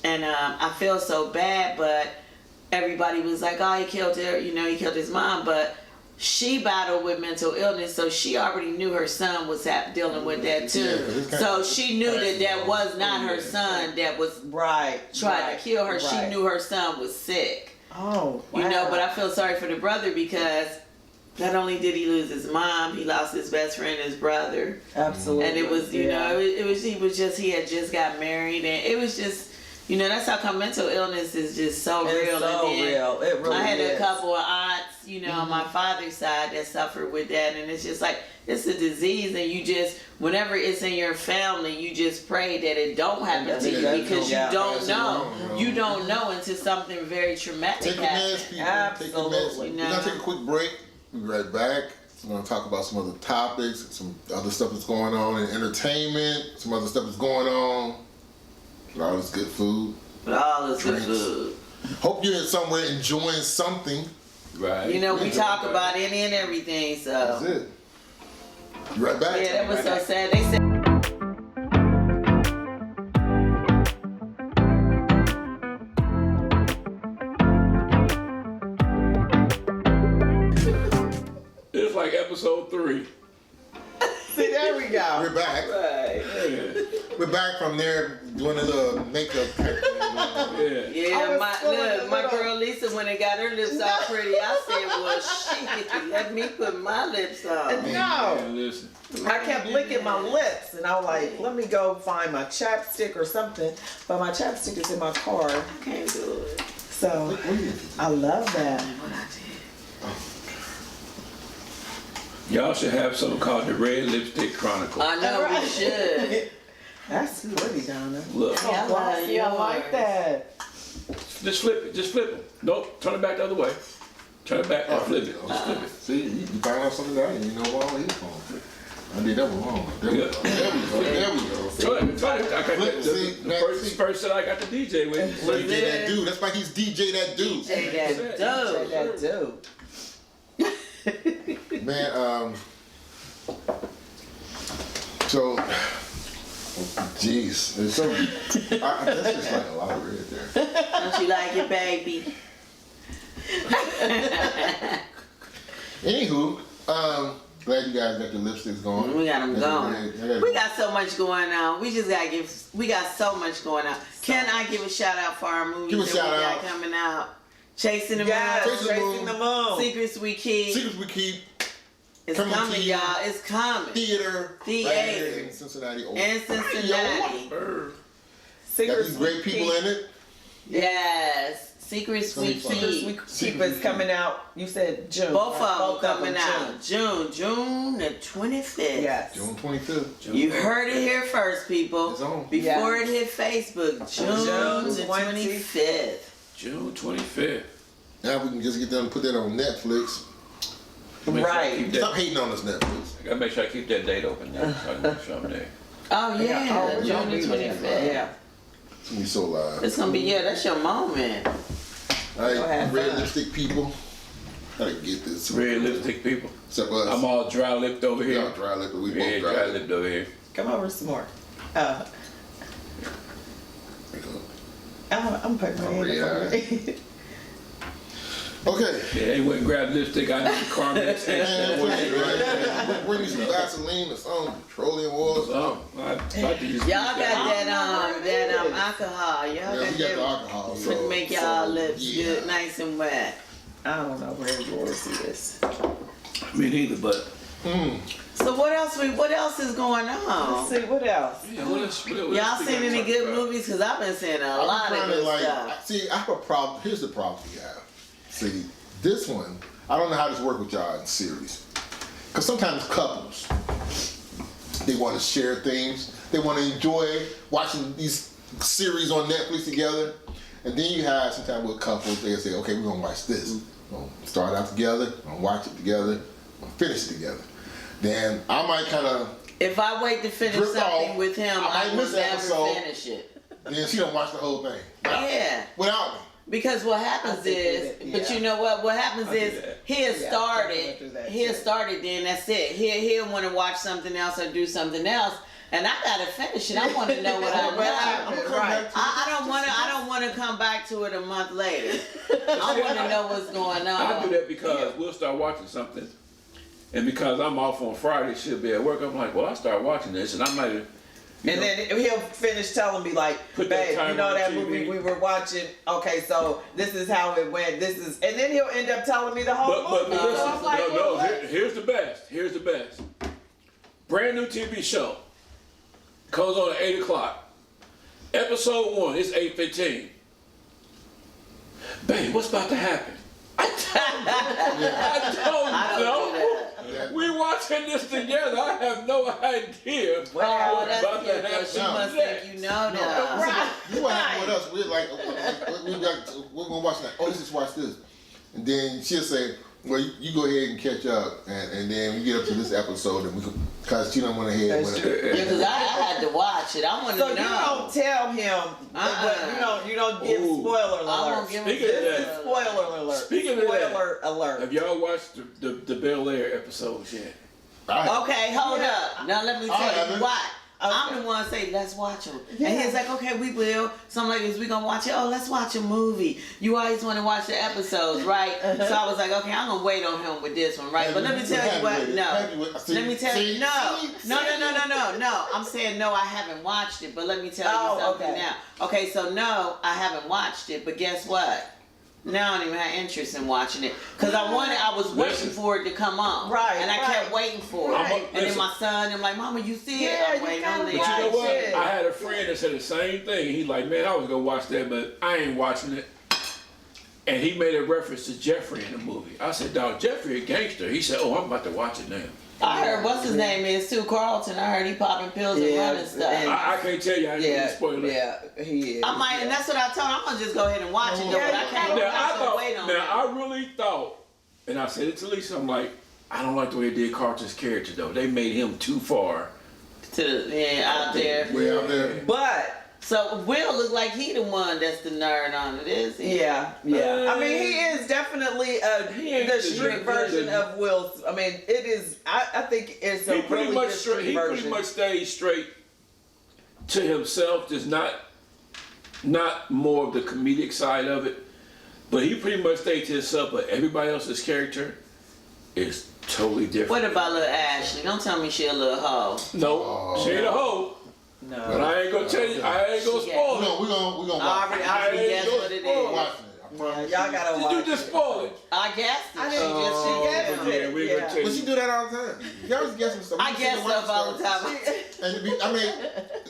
Speaker 2: And I feel so bad, but everybody was like, oh, he killed her, you know, he killed his mom. But she battled with mental illness, so she already knew her son was dealing with that too. Yeah, so she knew that was not her son that was trying to kill her. Right. She knew her son was sick.
Speaker 4: Oh, wow.
Speaker 2: You know, but I feel sorry for the brother because not only did he lose his mom, he lost his best friend, his brother.
Speaker 4: Absolutely.
Speaker 2: And it was, you know, he had just got married, and it was just, you know, that's how come mental illness is just so real.
Speaker 4: So real. It really is.
Speaker 2: I had a couple of aunts, you know, on my father's side that suffered with that, and it's just like, it's a disease, and you just, whenever it's in your family, you just pray that it don't happen to you because you don't know. You don't know until something very traumatic happens.
Speaker 4: Absolutely.
Speaker 1: We're going to take a quick break. We'll be right back. We're going to talk about some other topics, some other stuff that's going on in entertainment, some other stuff that's going on. All this good food.
Speaker 2: All this good food.
Speaker 1: Hope you're somewhere enjoying something.
Speaker 3: Right.
Speaker 2: You know, we talk about any and everything, so.
Speaker 1: That's it. You right back?
Speaker 2: Yeah, that was so sad. They said.
Speaker 3: It's like episode 3.
Speaker 4: See, there we go.
Speaker 1: We're back.
Speaker 2: Right.
Speaker 3: Yeah.
Speaker 1: We're back from there doing a little makeup type thing.
Speaker 2: Yeah, my girl Lisa, when they got her lips all pretty, I said, well, shit, let me put my lips on.
Speaker 4: No.
Speaker 3: Yeah, listen.
Speaker 4: I kept licking my lips, and I was like, let me go find my chapstick or something. But my chapstick is in my car.
Speaker 2: I can't do it.
Speaker 4: So, I love that.
Speaker 2: What I did.
Speaker 3: Y'all should have something called the Red Lipstick Chronicle.
Speaker 2: I know we should.
Speaker 4: That's pretty, Donna.
Speaker 3: Look.
Speaker 2: Yeah,
Speaker 4: I like that.
Speaker 3: Just flip it. Just flip it. Nope. Turn it back the other way. Turn it back and flip it. Just flip it.
Speaker 1: See, you find out something that I didn't even know what he's on. I did that one wrong. There we go. There we go.
Speaker 3: Try it. I got the first that I got the DJ with.
Speaker 1: DJ that dude. That's why he's DJ that dude.
Speaker 2: DJ that dude.
Speaker 1: Man, so Jeez, it's so. That's just like a lot of red there.
Speaker 2: Don't you like it, baby?
Speaker 1: Anywho, glad you guys got your lipsticks going.
Speaker 2: We got them going. We got so much going on. We just gotta give. We got so much going on. Can I give a shout out for our movies
Speaker 1: Give a
Speaker 2: that
Speaker 1: shout
Speaker 2: we
Speaker 1: out.
Speaker 2: got coming out? Chasing the Moon.
Speaker 4: Chasing the Moon.
Speaker 2: Secrets We Keep.
Speaker 1: Secrets We Keep.
Speaker 2: It's coming, y'all. It's coming.
Speaker 1: Theater.
Speaker 2: Theater.
Speaker 1: In Cincinnati.
Speaker 2: In Cincinnati.
Speaker 1: Got
Speaker 4: Secrets
Speaker 1: these great people in it.
Speaker 2: Yes. Secrets We Keep.
Speaker 4: Keep is coming out. You said June.
Speaker 2: Both of them coming out. June the 25th.
Speaker 4: Yes.
Speaker 1: June 25th.
Speaker 2: You heard it here first, people.
Speaker 1: It's on.
Speaker 2: Before it hit Facebook. June the 25th.
Speaker 3: June 25th.
Speaker 1: Now we can just get them and put that on Netflix.
Speaker 4: Right.
Speaker 1: Stop hating on us, Netflix.
Speaker 3: I gotta make sure I keep that date open now, so I can make sure I'm there.
Speaker 2: Oh yeah, June the 25th.
Speaker 4: Yeah.
Speaker 1: It's gonna be so live.
Speaker 2: It's gonna be, that's your moment.
Speaker 1: Alright, red lipstick people. Gotta get this.
Speaker 3: Red lipstick people.
Speaker 1: Except us.
Speaker 3: I'm all dry lipped over here.
Speaker 1: Y'all dry lipped. We
Speaker 3: Yeah,
Speaker 1: both
Speaker 3: dry lipped over here.
Speaker 4: Come over some more. I'm putting my hand over.
Speaker 1: Okay.
Speaker 3: Yeah, they went and grabbed lipstick out of the Carmex.
Speaker 1: Bring me some Vaseline or some petroleum oil.
Speaker 2: Y'all got that alcohol. Y'all
Speaker 1: Yeah,
Speaker 2: got
Speaker 1: we got the
Speaker 2: that
Speaker 1: alcohol.
Speaker 2: to
Speaker 1: So,
Speaker 2: make y'all lips
Speaker 1: yeah.
Speaker 2: good, nice and wet.
Speaker 4: I don't know where yours is.
Speaker 3: Me neither, but.
Speaker 2: So what else is going on?
Speaker 4: Let's see, what else?
Speaker 3: Yeah, what else
Speaker 2: Y'all seen any good movies? Because I've been seeing a lot of good stuff.
Speaker 1: See, I have a problem. Here's the problem we have. See, this one, I don't know how this works with y'all in series. Because sometimes couples, they want to share things. They want to enjoy watching these series on Netflix together. And then you have sometimes with couples, they say, okay, we're going to watch this. We're going to start out together. We're going to watch it together. We're going to finish it together. Then I might kind of...
Speaker 2: If I wait to finish something with him, I will never finish it.
Speaker 1: Then she don't watch the whole thing.
Speaker 2: Yeah.
Speaker 1: Without me.
Speaker 2: Because what happens is, but you know what? What happens is he'll started then that's it. He'll want to watch something else or do something else, and I gotta finish it. I want to know what I know.
Speaker 4: Right.
Speaker 2: I don't want to come back to it a month later. I want to know what's going on.
Speaker 3: I do that because we'll start watching something, and because I'm off on Friday, she'll be at work. I'm like, well, I start watching this, and I might have.
Speaker 4: And then he'll finish telling me like, babe, you know that movie we were watching? Okay, so this is how it went. And then he'll end up telling me the whole movie.
Speaker 3: But listen,
Speaker 4: so I'm like,
Speaker 3: here's the best. Here's the best. Brand new TV show. Comes on at 8 o'clock. Episode 1, it's 8:15. Babe, what's about to happen? I don't know. We watching this together. I have no idea
Speaker 2: that's
Speaker 3: about
Speaker 2: cute,
Speaker 3: to happen.
Speaker 2: she must think you know now.
Speaker 4: right.
Speaker 1: You what happened with us? We're like, we're gonna watch that. Oh, let's just watch this, and then she'll say, "Well, you go ahead and catch up," and then we get up to this episode, and we because she don't want to hear.
Speaker 2: Yeah, because I had to watch it. I want to know.
Speaker 4: So you don't tell him, but you don't give spoiler alert.
Speaker 2: I won't give him
Speaker 4: spoiler alert.
Speaker 3: Speaking of
Speaker 4: spoiler alert.
Speaker 3: Have y'all watched the Bel Air episodes yet?
Speaker 2: Okay, hold up. Now let me tell you why.
Speaker 4: Okay.
Speaker 2: I'm the one say, let's watch them. Yeah. And he's like, okay, we will. So I'm like, is we gonna watch it? Oh, let's watch a movie. You always want to watch the episodes, right? So I was like, okay, I'm gonna wait on him with this one, right? But let me tell you what, no. Let me tell you, no. I'm saying no, I haven't watched it, but let me tell you something now. Okay, so no, I haven't watched it, but guess what? Now I don't even have interest in watching it because I was waiting for it to come on, and I kept waiting for it. And then my son, I'm like, Mama, you see it? I'm waiting on it.
Speaker 3: But you know what? I had a friend that said the same thing. He's like, man, I was gonna watch that, but I ain't watching it. And he made a reference to Jeffrey in the movie. I said, dog, Jeffrey a gangster. He said, oh, I'm about to watch it now.
Speaker 2: I heard what's his name is too, Carlton. I heard he popping pills and running stuff.
Speaker 3: I can't tell you. I didn't spoil it.
Speaker 4: Yeah, he is.
Speaker 2: I might, and that's what I told him. I'm gonna just go ahead and watch it, though. But I can't wait on it.
Speaker 3: Now I really thought, and I said it to Lisa. I'm like, I don't like the way they did Carlton's character though. They made him too far
Speaker 2: out there.
Speaker 1: Way out there.
Speaker 4: But.
Speaker 2: So Will look like he the one that's the nerd on it, is he?
Speaker 4: Yeah. I mean, he is definitely the street version of Will. I mean, it is. I think it's a really good street version.
Speaker 3: He pretty much stays straight to himself, just not more of the comedic side of it, but he pretty much stayed to himself. But everybody else's character is totally different.
Speaker 2: What about little Ashley? Don't tell me she a little hoe.
Speaker 3: No, she ain't a hoe.
Speaker 4: No.
Speaker 3: But I ain't gonna tell you. I ain't gonna spoil it.
Speaker 1: We're gonna
Speaker 2: I already guess what it is.
Speaker 4: Y'all gotta watch
Speaker 3: Did you just spoil it?
Speaker 2: I guessed it.
Speaker 4: I didn't
Speaker 2: She guessed it.
Speaker 3: Yeah, we're gonna tell
Speaker 1: But she
Speaker 3: you.
Speaker 1: do that all the time. Y'all was guessing stuff.
Speaker 2: I guess stuff all the time.
Speaker 1: And I mean,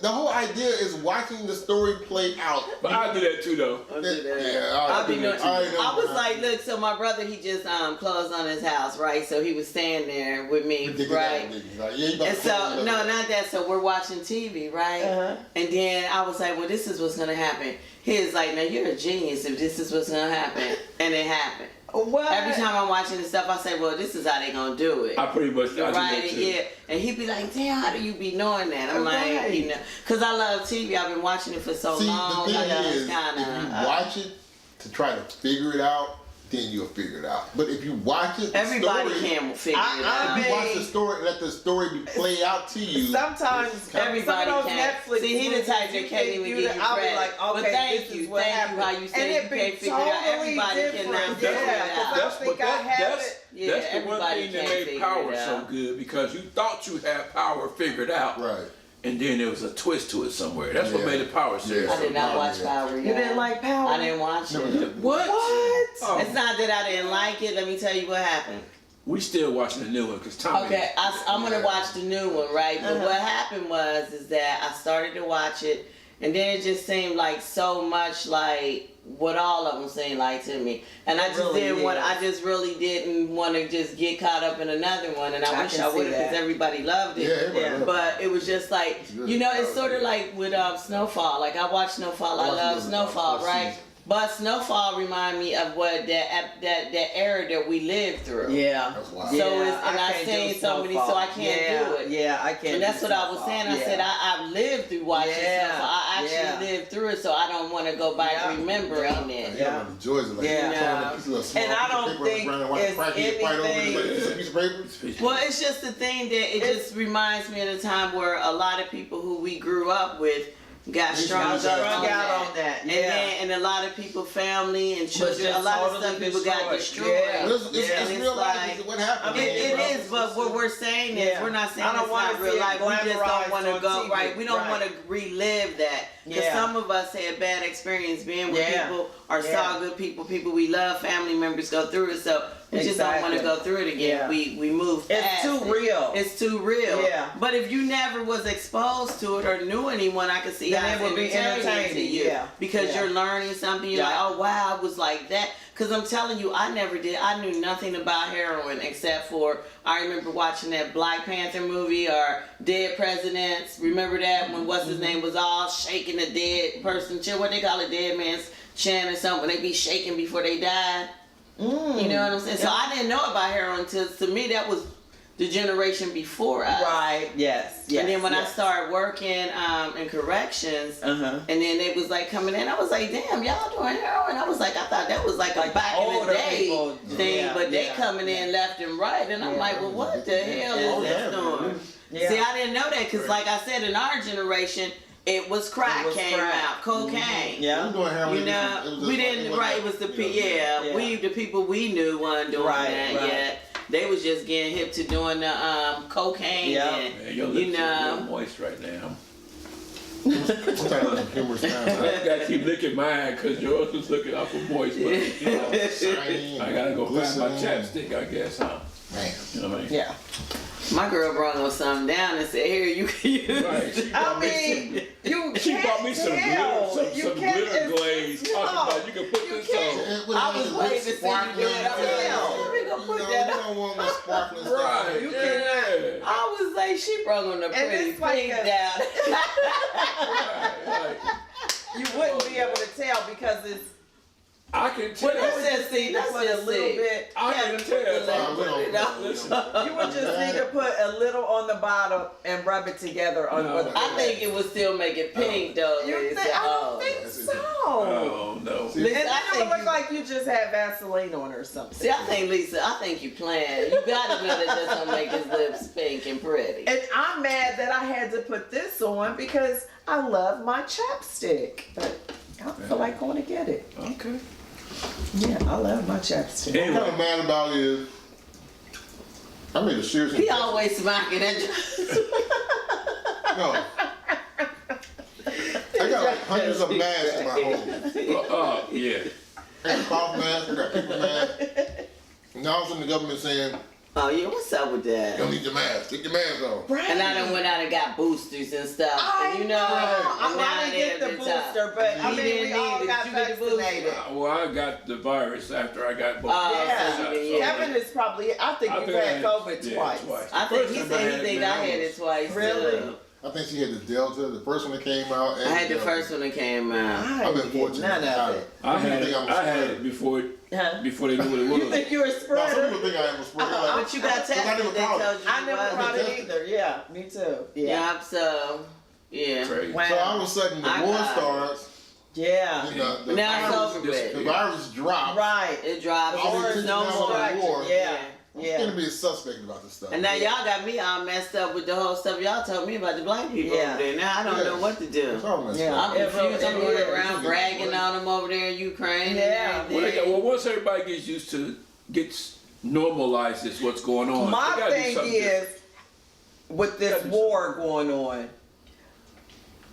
Speaker 1: the whole idea is watching the story play out.
Speaker 3: But I do that too, though.
Speaker 2: I was like, look, so my brother, he just closed on his house, right? So he was staying there with me, right? And so, no, not that. So we're watching TV, right? And then I was like, well, this is what's gonna happen. He was like, now you're a genius if this is what's gonna happen, and it happened.
Speaker 4: What?
Speaker 2: Every time I'm watching this stuff, I say, well, this is how they gonna do it.
Speaker 3: I pretty much got
Speaker 2: right,
Speaker 3: that too.
Speaker 2: yeah. And he'd be like, damn, how do you be knowing that? I'm like, you know, because I love TV. I've been watching it for so long.
Speaker 1: The thing
Speaker 2: I
Speaker 1: is,
Speaker 2: kinda,
Speaker 1: if you watch it to try to figure it out, then you'll figure it out. But if you watch it,
Speaker 2: everybody can figure it out.
Speaker 1: If you watch the story, let the story be play out to you.
Speaker 4: Sometimes
Speaker 2: everybody can.
Speaker 4: Netflix
Speaker 2: see, he the type that can't even give you credit.
Speaker 4: I'll be like, okay,
Speaker 2: but thank
Speaker 4: this
Speaker 2: you,
Speaker 4: is what happened.
Speaker 2: how you say you can't figure it out. Everybody cannot figure it out.
Speaker 3: That's the one thing that made Power so good, because you thought you had Power figured out.
Speaker 1: Right.
Speaker 3: And then there was a twist to it somewhere. That's what made it Power series.
Speaker 2: I did not watch Power.
Speaker 4: You didn't like Power?
Speaker 2: I didn't watch it.
Speaker 3: What?
Speaker 4: Oh.
Speaker 2: It's not that I didn't like it. Let me tell you what happened.
Speaker 3: We still watching the new one because Tommy.
Speaker 2: Okay, I'm gonna watch the new one, right? But what happened is that I started to watch it, and then it just seemed like so much like what all of them seemed like to me, and I just I just really didn't want to just get caught up in another one, and I wish I would have, because everybody loved it.
Speaker 1: Yeah.
Speaker 2: But it was just like, you know, it's sort of like with Snowfall. Like I watched Snowfall, I love Snowfall, right? But Snowfall remind me of what that era that we lived through.
Speaker 4: Yeah.
Speaker 2: So I've seen so many, so I can't do it.
Speaker 4: Yeah, I can't.
Speaker 2: And that's what I was saying. I said I've lived through watching Snowfall. I actually lived through it, so I don't want to go back remembering it.
Speaker 1: Yeah.
Speaker 4: And I don't think it's anything.
Speaker 2: Well, it's just the thing that it just reminds me of the time where a lot of people who we grew up with got strung out on that. And a lot of people, family and children, a lot of stuff people got destroyed.
Speaker 1: It's real life. What happened?
Speaker 2: It is, but what we're saying is, we're not saying it's not real life. We just don't want to go, right? We don't want to relive that. Because some of us had bad experience being with people or saw good people we love, family members go through it. So we just don't want to go through it again. We move past
Speaker 4: It's too real.
Speaker 2: It's too real.
Speaker 4: Yeah.
Speaker 2: But if you never was exposed to it or knew anyone, I could see how it would be entertaining to you. Because you're learning something. You're like, oh wow, I was like that. Because I'm telling you, I never did. I knew nothing about heroin except for, I remember watching that Black Panther movie or Dead Presidents. Remember that when what's his name was all shaking the dead person, what they call it, dead man's chin or something. They be shaking before they died. You know what I'm saying? So I didn't know about heroin until, to me, that was the generation before us.
Speaker 4: Right, yes.
Speaker 2: And then when I started working in corrections, and then they was like coming in, I was like, damn, y'all doing heroin? I was like, I thought that was like a back in the day thing, but they coming in left and right, and I'm like, well, what the hell is this doing? See, I didn't know that, because like I said, in our generation, it was crack came out, cocaine.
Speaker 1: Yeah,
Speaker 2: you know, we didn't. It was the we the people we knew weren't doing that yet. They was just getting hip to doing the cocaine. And,
Speaker 3: your lips are real moist right now.
Speaker 1: I
Speaker 3: gotta keep licking mine because yours was looking awful moist. But, you know, I gotta go find my chapstick, I guess, huh?
Speaker 1: Man.
Speaker 3: You know what I mean?
Speaker 4: Yeah.
Speaker 2: My girl brought us something down and said, "Here, you can use it."
Speaker 3: She brought me some glitter glaze. Talking about you can put this on.
Speaker 2: I was waiting to see you do it. I was like, we gonna put that on.
Speaker 1: You don't want no sparkling stuff.
Speaker 3: Right.
Speaker 2: You cannot. I was like, she brought on the pretty pink down.
Speaker 4: You wouldn't be able to tell because it's.
Speaker 3: I can tell.
Speaker 2: Let's just see. Let's
Speaker 4: put a little bit.
Speaker 3: I can tell.
Speaker 4: You would just need to put a little on the bottom and rub it together on the.
Speaker 2: I think it would still make it pink though.
Speaker 4: I don't think so.
Speaker 3: Oh no.
Speaker 1: see.
Speaker 4: And
Speaker 2: Lisa, I
Speaker 4: it
Speaker 2: think
Speaker 4: look
Speaker 2: you-
Speaker 4: like you just had Vaseline on or something.
Speaker 2: See, I think you playing. You gotta know that that's gonna make his lips pink and pretty.
Speaker 4: And I'm mad that I had to put this on because I love my chapstick. But I don't feel like going to get it.
Speaker 3: Okay.
Speaker 4: Yeah, I love my chapstick.
Speaker 1: What I'm kind of mad about is I made a serious.
Speaker 2: He always smacking at you.
Speaker 1: No. I got like hundreds of masks in my home.
Speaker 3: Yeah.
Speaker 1: I got cough masks, I got people masks. And all of a sudden the government saying,
Speaker 2: Oh yeah, what's up with
Speaker 1: you
Speaker 2: that?
Speaker 1: don't need your mask, take your mask off.
Speaker 4: Right.
Speaker 2: And I done went out and got boosters and stuff.
Speaker 4: I
Speaker 2: and you
Speaker 4: know.
Speaker 2: know,
Speaker 4: I didn't get the booster, but I
Speaker 2: He
Speaker 4: mean,
Speaker 2: didn't
Speaker 4: we all
Speaker 2: need it.
Speaker 4: got
Speaker 2: You get the booster?
Speaker 4: vaccinated.
Speaker 3: Well, I got the virus after I got both.
Speaker 4: Yeah.
Speaker 2: Yeah.
Speaker 4: Kevin is probably, I think you've had COVID twice.
Speaker 2: I think he said he think I had it twice.
Speaker 4: Really?
Speaker 2: too.
Speaker 1: I think she had the Delta, the first one that came out. And
Speaker 2: I had the
Speaker 1: Delta.
Speaker 2: first one that came out.
Speaker 4: I
Speaker 1: I've been
Speaker 4: didn't get
Speaker 1: fortunate.
Speaker 4: none of it.
Speaker 3: I had
Speaker 1: think
Speaker 3: it.
Speaker 1: I'm a
Speaker 3: I had
Speaker 1: spreader.
Speaker 3: it before
Speaker 4: Huh?
Speaker 3: before they knew what it was.
Speaker 4: You think you're a
Speaker 1: No, some
Speaker 4: spreader?
Speaker 1: people think I am a spreader. Like,
Speaker 2: But you got tested.
Speaker 1: I never
Speaker 2: They
Speaker 1: caught it.
Speaker 2: told you
Speaker 4: I
Speaker 2: you
Speaker 4: never
Speaker 2: wasn't.
Speaker 4: caught it either. Yeah, me too. Yeah.
Speaker 2: Yep, so, yeah.
Speaker 3: Crazy.
Speaker 4: Wow.
Speaker 1: So all of a sudden the
Speaker 2: I
Speaker 1: war
Speaker 2: got it.
Speaker 1: starts.
Speaker 4: Yeah.
Speaker 1: You know, the
Speaker 2: Now it's
Speaker 1: virus,
Speaker 2: over with.
Speaker 1: the virus drops.
Speaker 4: Right.
Speaker 2: It dropped.
Speaker 1: All
Speaker 2: War
Speaker 1: these
Speaker 2: is no
Speaker 1: things
Speaker 2: more.
Speaker 1: now are war.
Speaker 4: Yeah.
Speaker 1: I'm
Speaker 4: Yeah.
Speaker 1: gonna be a suspect about this stuff.
Speaker 2: And now y'all got me all messed up with the whole stuff y'all told me about the black people
Speaker 4: Yeah.
Speaker 2: over there. Now I don't know what to do.
Speaker 1: It's all messed
Speaker 4: Yeah.
Speaker 1: up.
Speaker 2: I'm
Speaker 4: It
Speaker 2: confused. I'm
Speaker 4: really
Speaker 2: going
Speaker 4: is.
Speaker 2: around bragging on them over there in Ukraine.
Speaker 4: Yeah.
Speaker 2: And
Speaker 3: Well,
Speaker 2: everything.
Speaker 3: once everybody gets used to normalizes what's going on.
Speaker 4: My
Speaker 3: they gotta do
Speaker 4: thing
Speaker 3: something
Speaker 4: is,
Speaker 3: different.
Speaker 4: with this war going on,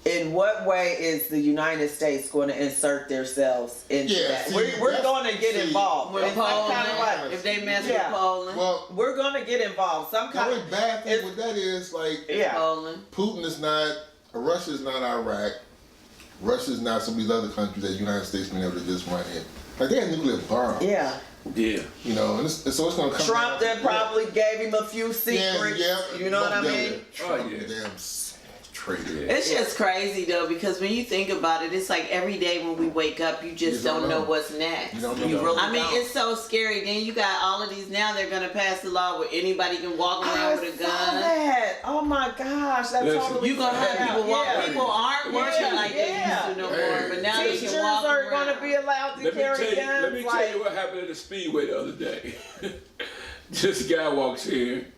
Speaker 4: in what way is the United States going to insert themselves into
Speaker 1: Yeah,
Speaker 4: that?
Speaker 1: see,
Speaker 4: We're
Speaker 1: that's-
Speaker 4: going to get
Speaker 1: see,
Speaker 4: involved.
Speaker 2: With
Speaker 4: It's some
Speaker 2: Poland,
Speaker 4: kind of like,
Speaker 2: if they mess
Speaker 4: Yeah.
Speaker 2: with Poland,
Speaker 1: Well,
Speaker 4: we're going to get involved. Some
Speaker 1: the
Speaker 4: kind
Speaker 1: only
Speaker 4: of
Speaker 1: bad thing
Speaker 4: it's-
Speaker 1: with that is like
Speaker 4: yeah.
Speaker 2: Poland.
Speaker 1: Putin is not, Russia's not Iraq. Russia's not some of these other countries that the United States been able to just run in. Like they had nuclear bombs.
Speaker 4: Yeah.
Speaker 3: Yeah.
Speaker 1: You know, and so it's gonna come.
Speaker 4: Trump
Speaker 1: down
Speaker 4: then
Speaker 1: to-
Speaker 4: probably gave him a few secrets. You know what I mean?
Speaker 1: Trump,
Speaker 3: Oh, yeah.
Speaker 1: damn traitor.
Speaker 3: Yeah.
Speaker 2: It's just crazy though, because when you think about it, it's like every day when we wake up, you just
Speaker 1: You don't
Speaker 2: don't know
Speaker 1: know.
Speaker 2: what's next.
Speaker 1: You don't know.
Speaker 4: You really
Speaker 2: I mean,
Speaker 4: don't.
Speaker 2: it's so scary. Then you got all of these now. They're gonna pass the law where anybody can walk
Speaker 4: I
Speaker 2: around with a
Speaker 4: saw
Speaker 2: gun.
Speaker 4: that. Oh my gosh, that
Speaker 3: Listen,
Speaker 4: totally.
Speaker 2: You gonna have
Speaker 4: yeah,
Speaker 2: people walk.
Speaker 4: yeah.
Speaker 2: People aren't working like they used to no more, but now they
Speaker 4: Teachers
Speaker 2: can walk
Speaker 4: are
Speaker 2: around.
Speaker 4: going to be allowed to
Speaker 3: Let me tell
Speaker 4: carry
Speaker 3: you.
Speaker 4: guns.
Speaker 3: Let me
Speaker 4: like,
Speaker 3: tell you what happened at the Speedway the other day. This guy walks in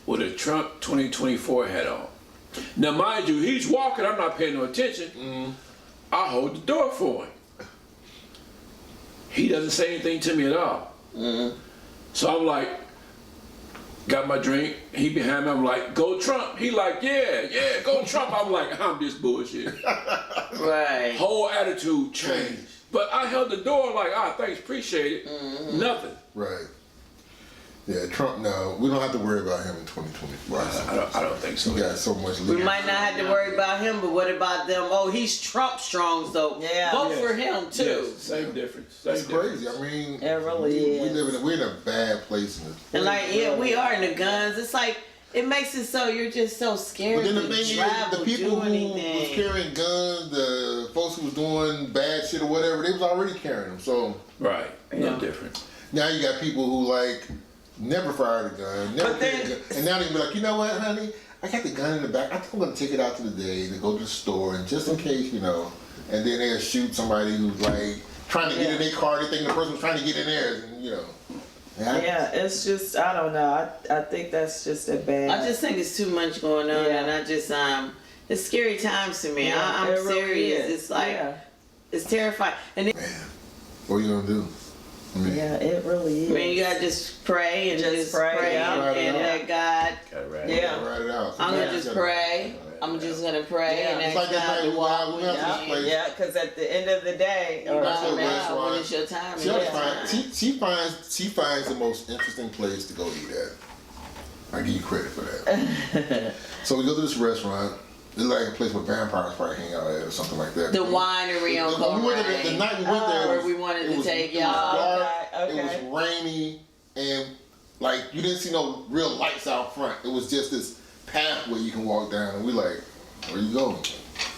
Speaker 3: with a Trump 2024 hat on. Now, mind you, he's walking. I'm not paying no attention. I hold the door for him. He doesn't say anything to me at all. So I'm like, got my drink. He behind me. I'm like, go Trump. He like, yeah, go Trump. I'm like, I'm just bullshit.
Speaker 2: Right.
Speaker 3: Whole attitude changed. But I held the door like, thanks, appreciate it. Nothing.
Speaker 1: Right. Yeah, Trump. No, we don't have to worry about him in 2024.
Speaker 3: I don't think so.
Speaker 1: He got so much.
Speaker 2: We might not have to worry about him, but what about them? Oh, he's Trump strong, so
Speaker 4: Yeah.
Speaker 2: vote
Speaker 3: Yes.
Speaker 2: for him too.
Speaker 3: Yes, same difference. Same
Speaker 1: It's
Speaker 3: difference.
Speaker 1: crazy. I mean,
Speaker 4: It really
Speaker 1: we
Speaker 4: is.
Speaker 1: live we're in a bad place in this.
Speaker 2: And like, yeah, we are in the guns. It's like it makes it so you're just so scared
Speaker 1: But then the
Speaker 2: to
Speaker 1: thing is,
Speaker 2: travel,
Speaker 1: the people
Speaker 2: do
Speaker 1: who was
Speaker 2: anything.
Speaker 1: carrying guns, the folks who was doing bad shit or whatever, they was already carrying them. So
Speaker 3: Right.
Speaker 2: Yeah.
Speaker 3: No different.
Speaker 1: now you got people who like never fired a gun, never
Speaker 4: But
Speaker 1: carried a
Speaker 4: then-
Speaker 1: gun, and now they be like, you know what, honey, I got the gun in the back. I think I'm gonna take it out to the day to go to the store, and just in case, you know, and then they'll shoot somebody who's like trying to get in their car. They think the person was trying to get in theirs, and you know.
Speaker 4: Yeah, it's just, I don't know. I think that's just a bad.
Speaker 2: I just think it's too much going on,
Speaker 4: Yeah.
Speaker 2: and I just it's scary times to me.
Speaker 4: Yeah,
Speaker 2: I'm
Speaker 4: it really
Speaker 2: serious.
Speaker 4: is.
Speaker 2: It's like
Speaker 4: Yeah.
Speaker 2: it's terrifying, and then,
Speaker 1: Man, what are you gonna do? I mean,
Speaker 4: Yeah, it really is.
Speaker 2: I mean, you gotta just pray and
Speaker 4: Just pray, yeah.
Speaker 2: and let God.
Speaker 3: Got right.
Speaker 4: Yeah.
Speaker 1: write it out.
Speaker 2: I'm gonna
Speaker 1: Sometimes
Speaker 2: just
Speaker 1: you gotta-
Speaker 2: pray. I'm just gonna pray
Speaker 4: Yeah.
Speaker 2: and
Speaker 1: It's
Speaker 2: ask
Speaker 1: like that
Speaker 2: God
Speaker 1: night
Speaker 2: to
Speaker 1: we
Speaker 2: walk
Speaker 1: went
Speaker 2: with
Speaker 1: out to this
Speaker 2: me.
Speaker 1: place.
Speaker 4: Yeah, because at the end of the day, or
Speaker 1: That's
Speaker 2: Find
Speaker 1: what
Speaker 2: out
Speaker 1: restaurant-
Speaker 2: when it's your time.
Speaker 1: She,
Speaker 2: and
Speaker 1: always
Speaker 2: your time.
Speaker 1: she finds the most interesting place to go eat at. I give you credit for that. So we go to this restaurant. It's like a place where vampires probably hang out at or something like that.
Speaker 2: The winery on
Speaker 1: We went there, the
Speaker 2: Coleraine.
Speaker 1: night we went there,
Speaker 2: Where
Speaker 1: it was-
Speaker 2: we wanted
Speaker 1: it
Speaker 2: to
Speaker 1: was-
Speaker 2: take
Speaker 1: it was
Speaker 2: y'all.
Speaker 1: dark,
Speaker 4: Okay.
Speaker 1: It was rainy, and like you didn't see no real lights out front. It was just this pathway you can walk down, and we like, where you going?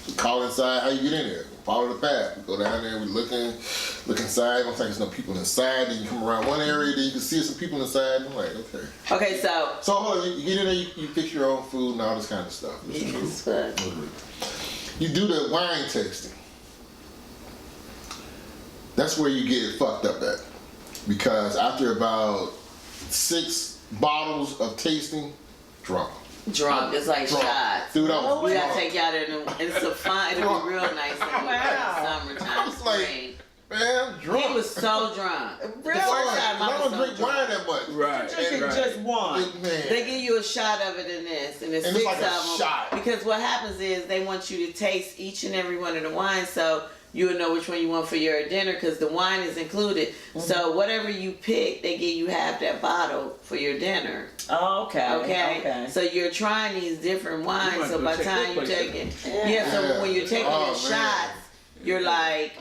Speaker 1: We call inside, how you get in there? Follow the path. We go down there, we look inside. Don't think there's no people inside. Then you come around one area, then you can see some people inside. I'm like, okay.
Speaker 2: Okay, so
Speaker 1: So hold on, you get in there, you fix your own food and all this kind of stuff. It's true.
Speaker 2: yes, but
Speaker 1: You do the wine tasting. That's where you get fucked up at. Because after about 6 bottles of tasting, drunk.
Speaker 2: Drunk. It's like shots.
Speaker 1: Dude, I was
Speaker 2: we
Speaker 1: drunk.
Speaker 2: gotta take y'all there. And it's a fun. It'll be real nice in the summertime.
Speaker 1: was like,
Speaker 2: spring.
Speaker 1: Man, I'm drunk.
Speaker 2: He was so drunk.
Speaker 4: Really?
Speaker 2: The first time
Speaker 1: I
Speaker 2: I
Speaker 1: don't
Speaker 2: was
Speaker 1: drink
Speaker 2: so
Speaker 1: wine
Speaker 2: drunk.
Speaker 1: that much.
Speaker 3: Right.
Speaker 4: Drinking just one.
Speaker 1: Man.
Speaker 2: They give you a shot of it in this, and it's
Speaker 1: And
Speaker 2: 6
Speaker 1: it's like a
Speaker 2: of them.
Speaker 1: shot.
Speaker 2: Because what happens is they want you to taste each and every one of the wines, so you will know which one you want for your dinner. Because the wine is included.
Speaker 4: Mm-hmm.
Speaker 2: So whatever you pick, they give you half that bottle for your dinner.
Speaker 4: Oh, okay.
Speaker 2: Okay. So you're trying these different wines. So by the time you take it, So when you're taking your shots, you're like.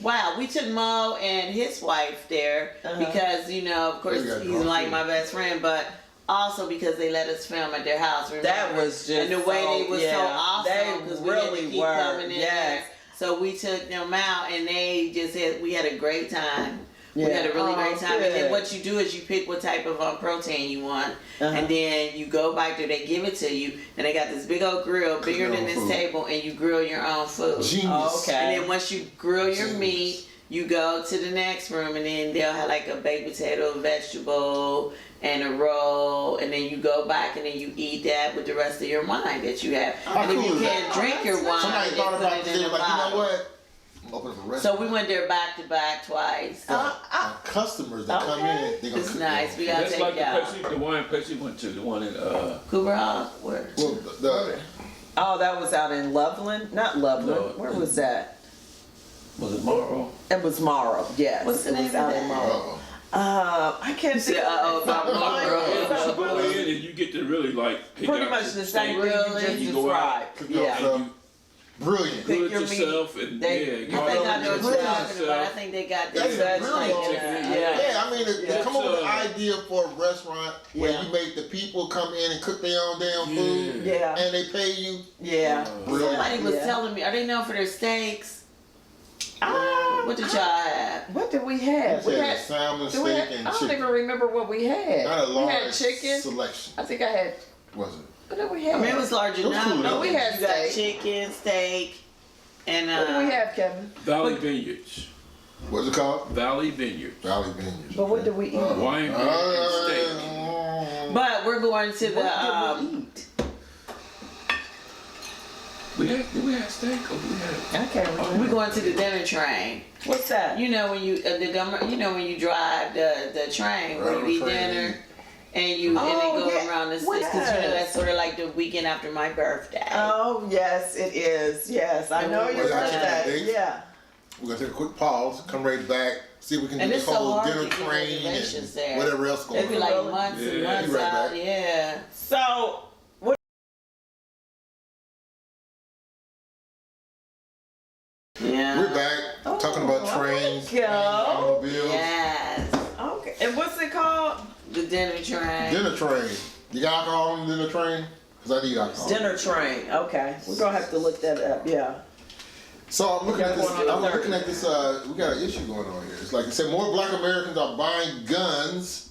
Speaker 2: Wow, we took Mo and his wife there because, of course, he's like my best friend, but also because they let us film at their house. Remember?
Speaker 4: That was just
Speaker 2: and the way they was so awesome because we had to keep coming in there. So we took them out and they just we had a great time.
Speaker 4: Yeah.
Speaker 2: We had a really great time.
Speaker 4: Good.
Speaker 2: And then what you do is you pick what type of protein you want, and then you go back there. They give it to you, and they got this big old grill, bigger than this table, and you grill your own food.
Speaker 1: Genius.
Speaker 2: And then once you grill your meat, you go to the next room, and then they'll have like a baked potato, vegetable, and a roll, and then you go back, and then you eat that with the rest of your wine that you have. And if you can't drink your wine,
Speaker 1: Somebody
Speaker 2: they
Speaker 1: thought
Speaker 2: put
Speaker 1: about
Speaker 2: it
Speaker 1: this.
Speaker 2: in
Speaker 1: They
Speaker 2: a
Speaker 1: were like, you know
Speaker 2: bottle.
Speaker 1: what? I'm opening a restaurant.
Speaker 2: So we went there back to back twice.
Speaker 1: Our customers that come in, they gonna
Speaker 2: It's
Speaker 1: cook
Speaker 2: nice.
Speaker 1: their
Speaker 2: We
Speaker 1: own
Speaker 2: gotta
Speaker 3: That's
Speaker 2: take
Speaker 3: like
Speaker 2: y'all.
Speaker 3: the wine place we went to, the one in
Speaker 2: Cooper Hall? Where?
Speaker 1: food. Well,
Speaker 4: Oh, that was out in Loveland? Not Loveland.
Speaker 3: No.
Speaker 4: Where was that?
Speaker 3: was it Morrow?
Speaker 4: It was Morrow. Yes.
Speaker 2: What's the
Speaker 4: it
Speaker 2: name
Speaker 4: was
Speaker 2: of
Speaker 4: out
Speaker 2: that?
Speaker 4: in Morrow. I can't
Speaker 2: said,
Speaker 4: think.
Speaker 2: about Morrow.
Speaker 3: You go in and you get to really like pick
Speaker 4: Pretty
Speaker 3: out
Speaker 4: much
Speaker 3: your
Speaker 4: the same
Speaker 3: steak.
Speaker 4: thing you just
Speaker 3: You go out,
Speaker 4: described.
Speaker 1: cook
Speaker 4: Yeah.
Speaker 1: yourself. Brilliant.
Speaker 4: Pick
Speaker 3: do it
Speaker 4: your meat.
Speaker 3: yourself, and
Speaker 4: They-
Speaker 3: yeah,
Speaker 2: I
Speaker 3: you
Speaker 2: think I know what you're
Speaker 1: Brilliant.
Speaker 2: talking about. I think they got
Speaker 1: That's
Speaker 2: this.
Speaker 1: brilliant.
Speaker 4: Yeah.
Speaker 1: I mean, they come up with an idea for a restaurant where
Speaker 4: Yeah.
Speaker 1: you make the people come in and cook their own damn food,
Speaker 4: Yeah.
Speaker 1: and they pay you.
Speaker 4: Yeah.
Speaker 1: Brilliant.
Speaker 2: Somebody was
Speaker 4: Yeah.
Speaker 2: telling me, are they known for their steaks? What did y'all have?
Speaker 4: What did we have?
Speaker 1: We
Speaker 4: We
Speaker 1: had
Speaker 4: had.
Speaker 1: salmon,
Speaker 4: did we
Speaker 1: steak,
Speaker 4: have-
Speaker 1: and
Speaker 4: I don't
Speaker 1: chicken.
Speaker 4: even remember what we had.
Speaker 1: Not a
Speaker 4: We
Speaker 1: large
Speaker 4: had chicken.
Speaker 1: selection,
Speaker 4: I think I had.
Speaker 1: was it?
Speaker 4: What did we
Speaker 2: I
Speaker 4: have?
Speaker 2: mean, it was larger
Speaker 1: It was
Speaker 2: than
Speaker 1: cool,
Speaker 2: that.
Speaker 1: though.
Speaker 4: We had
Speaker 2: You got
Speaker 4: steak.
Speaker 2: chicken, steak, and
Speaker 4: What did we have, Kevin?
Speaker 3: Valley Vineyards.
Speaker 1: What's it called?
Speaker 3: Valley Vineyards.
Speaker 1: Valley Vineyards.
Speaker 4: But what did we eat?
Speaker 3: Wine beer and steak.
Speaker 2: But we're going to the
Speaker 4: What did we eat?
Speaker 3: Did we have steak or we had?
Speaker 4: I can't remember.
Speaker 2: we're going to the dinner train.
Speaker 4: What's that?
Speaker 2: You know when you when you drive the train where you eat dinner and you and they go
Speaker 4: yeah.
Speaker 2: around the city because
Speaker 4: Yes.
Speaker 2: that's sort of like the weekend after my birthday.
Speaker 4: Oh yes, it is. Yes, I know your
Speaker 1: Was that
Speaker 4: birthday.
Speaker 1: chicken
Speaker 4: Yeah.
Speaker 1: We're gonna take a quick pause, come right back, see if we can
Speaker 2: And
Speaker 1: do
Speaker 2: it's
Speaker 1: this
Speaker 2: so
Speaker 1: whole
Speaker 2: hard
Speaker 1: dinner
Speaker 2: to get
Speaker 1: train
Speaker 2: reservations
Speaker 1: and
Speaker 2: there.
Speaker 1: whatever else going
Speaker 2: It'd be
Speaker 1: on.
Speaker 2: like months and
Speaker 3: Yeah.
Speaker 2: months
Speaker 1: Be right
Speaker 2: out.
Speaker 1: back.
Speaker 2: Yeah.
Speaker 4: So what?
Speaker 2: Yeah.
Speaker 1: We're back talking about trains,
Speaker 4: go.
Speaker 1: automobiles,
Speaker 2: Yes.
Speaker 4: Okay. And what's it called?
Speaker 2: The dinner train.
Speaker 1: dinner train. You got alcohol on the dinner train? Cause I need alcohol.
Speaker 4: Dinner train. Okay. We're gonna have to look that up. Yeah.
Speaker 1: So I'm looking at this.
Speaker 4: Going on the
Speaker 1: I'm looking at this. We got an issue going on here. It's like it said, more Black Americans are buying guns.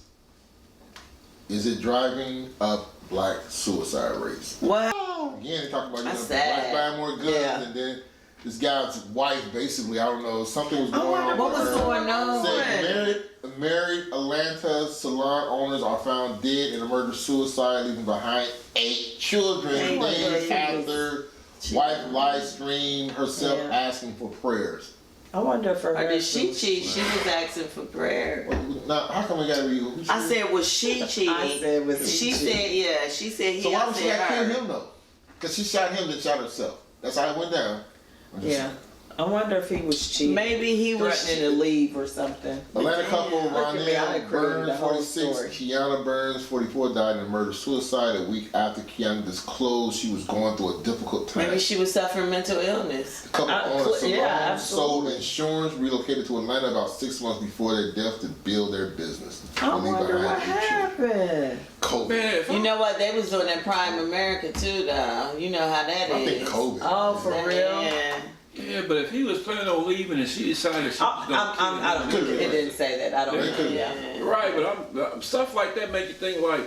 Speaker 1: Is it driving up Black suicide rates?
Speaker 2: What?
Speaker 1: Again, they talk about
Speaker 2: That's
Speaker 1: Black
Speaker 2: sad.
Speaker 1: buying more guns,
Speaker 4: Yeah.
Speaker 1: and then this guy's wife, basically, I don't know, something was going on.
Speaker 2: What
Speaker 1: with
Speaker 2: was
Speaker 1: her.
Speaker 2: going on?
Speaker 1: Said married Atlanta salon owners are found dead in a murder-suicide, leaving behind 8 children
Speaker 2: Oh my
Speaker 1: days
Speaker 2: goodness.
Speaker 1: after wife live streamed herself
Speaker 4: Yeah.
Speaker 1: asking for prayers.
Speaker 4: I wonder if her.
Speaker 2: Or did she
Speaker 4: husband-
Speaker 2: cheat? She was asking for prayer.
Speaker 1: Now, how come we gotta be? who
Speaker 2: I
Speaker 1: she-
Speaker 2: said, was she cheating?
Speaker 4: I said, was he
Speaker 2: she
Speaker 4: cheating?
Speaker 2: said, yeah. She said he.
Speaker 1: So why
Speaker 2: I
Speaker 1: would she
Speaker 2: said
Speaker 1: have killed
Speaker 2: her.
Speaker 1: him though? Because she shot him, then shot herself. That's how it went down. I'm just
Speaker 4: Yeah. I wonder if he was cheating.
Speaker 2: Maybe he was.
Speaker 4: threatening to leave or something.
Speaker 1: Atlanta couple
Speaker 2: Look
Speaker 4: at me, I
Speaker 1: Ronell
Speaker 4: created
Speaker 1: Burns,
Speaker 4: the whole
Speaker 1: 46,
Speaker 4: story.
Speaker 1: Kiana Burns, 44, died in a murder-suicide a week after Kiana disclosed she was going through a difficult time.
Speaker 2: Maybe she was suffering mental illness.
Speaker 1: The couple owned a salon,
Speaker 4: yeah,
Speaker 1: sold
Speaker 4: absolutely.
Speaker 1: insurance, relocated to Atlanta about 6 months before their death to build their business.
Speaker 4: I
Speaker 1: Leave
Speaker 4: wonder
Speaker 1: behind
Speaker 4: what
Speaker 1: 8 children.
Speaker 4: happened.
Speaker 1: COVID.
Speaker 3: Man, if
Speaker 2: You know what? They was doing that Prime America too, though. You know how that
Speaker 1: I
Speaker 2: is.
Speaker 1: think COVID.
Speaker 4: Oh, for real?
Speaker 2: Yeah.
Speaker 3: yeah, but if he was planning on leaving and she decided she was gonna kill him,
Speaker 4: I don't.
Speaker 1: Could've been.
Speaker 4: It didn't say that. I don't.
Speaker 1: It could've
Speaker 4: Yeah.
Speaker 1: been.
Speaker 3: right? But I'm stuff like that make you think like,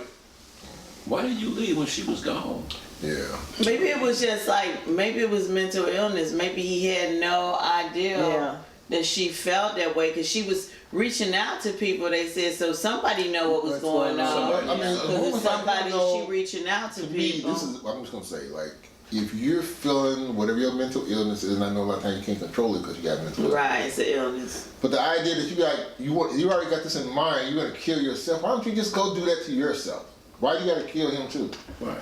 Speaker 3: why did you leave when she was gone?
Speaker 1: Yeah.
Speaker 2: Maybe it was just like maybe it was mental illness. Maybe he had no idea
Speaker 4: Yeah.
Speaker 2: that she felt that way because she was reaching out to people. They said so somebody know what was going on.
Speaker 1: I mean,
Speaker 2: because it's somebody
Speaker 1: she
Speaker 2: reaching out to people.
Speaker 1: Me, this is I'm just gonna say, like, if you're feeling whatever your mental illness is, and I know a lot of times you can't control it because you got mental illness.
Speaker 2: Right, it's an illness.
Speaker 1: But the idea that you already got this in mind, you're gonna kill yourself. Why don't you just go do that to yourself? Why do you gotta kill him too?
Speaker 3: Right.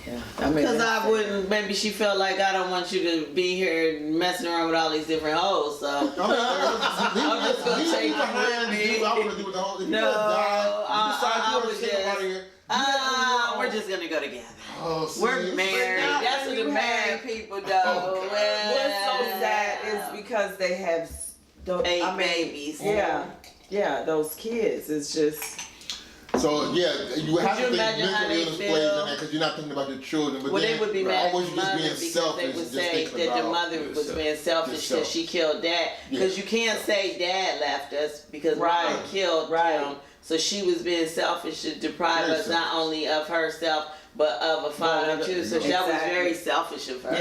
Speaker 4: Yeah. I mean,
Speaker 2: because I wouldn't. Maybe she felt like I don't want you to be here messing around with all these different hoes. So I'm just gonna take it with me.
Speaker 1: I want to do with the whole. If
Speaker 2: no,
Speaker 1: I was just.
Speaker 2: We're just gonna go together.
Speaker 1: Oh, see,
Speaker 2: we're married. That's what the married people do.
Speaker 1: Oh,
Speaker 4: what's so sad is because they have those
Speaker 2: babies.
Speaker 4: Yeah, those kids. It's just.
Speaker 1: So yeah, you have to think
Speaker 2: mental
Speaker 1: illness plays in there because you're not thinking about your children. But
Speaker 2: they would be mad at the mother
Speaker 1: because
Speaker 2: they would say that the mother was being selfish because she killed dad. Because you can't say dad left us because mama killed him. So she was being selfish to deprive us not only of herself but of a father too. So that was very selfish of her.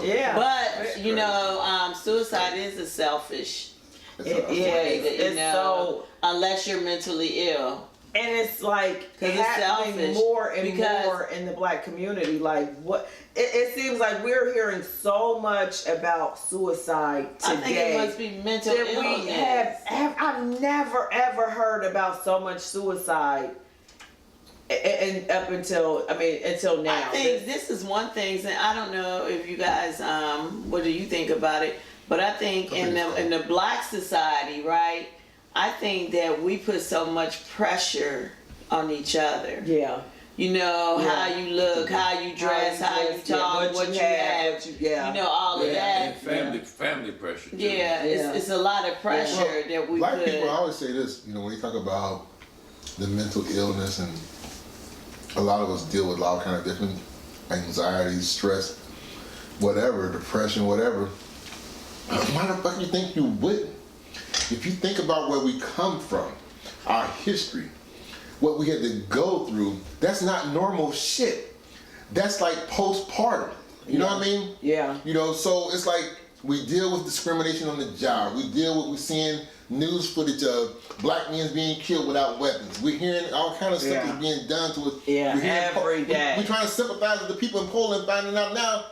Speaker 4: Yeah.
Speaker 2: But you know, suicide is a selfish.
Speaker 4: So
Speaker 2: unless you're mentally ill.
Speaker 4: And it's like happening more and more in the black community. Like what? It seems like we're hearing so much about suicide today.
Speaker 2: I think it must be mental illness.
Speaker 4: We I've never ever heard about so much suicide. And up until now.
Speaker 2: I think this is one thing, and I don't know if you guys, what do you think about it? But I think in the black society, right? I think that we put so much pressure on each other.
Speaker 4: Yeah.
Speaker 2: You know, how you look, how you dress, how you talk, what you have. You know, all of that.
Speaker 3: And family pressure.
Speaker 2: Yeah, it's a lot of pressure that we
Speaker 1: black
Speaker 2: put.
Speaker 1: people, I always say this, you know, when you talk about the mental illness, and a lot of us deal with a lot of kind of different anxieties, stress, whatever, depression, whatever. Why the fuck you think you wouldn't? If you think about where we come from, our history, what we had to go through, that's not normal shit. That's like postpartum. You know what I mean?
Speaker 4: Yeah.
Speaker 1: You know, so it's like we deal with discrimination on the job. We deal with seeing news footage of black men being killed without weapons. We're hearing all kind of stuff that's being done to us.
Speaker 4: Yeah, every day.
Speaker 1: We're trying to sympathize with the people in Poland, finding out now,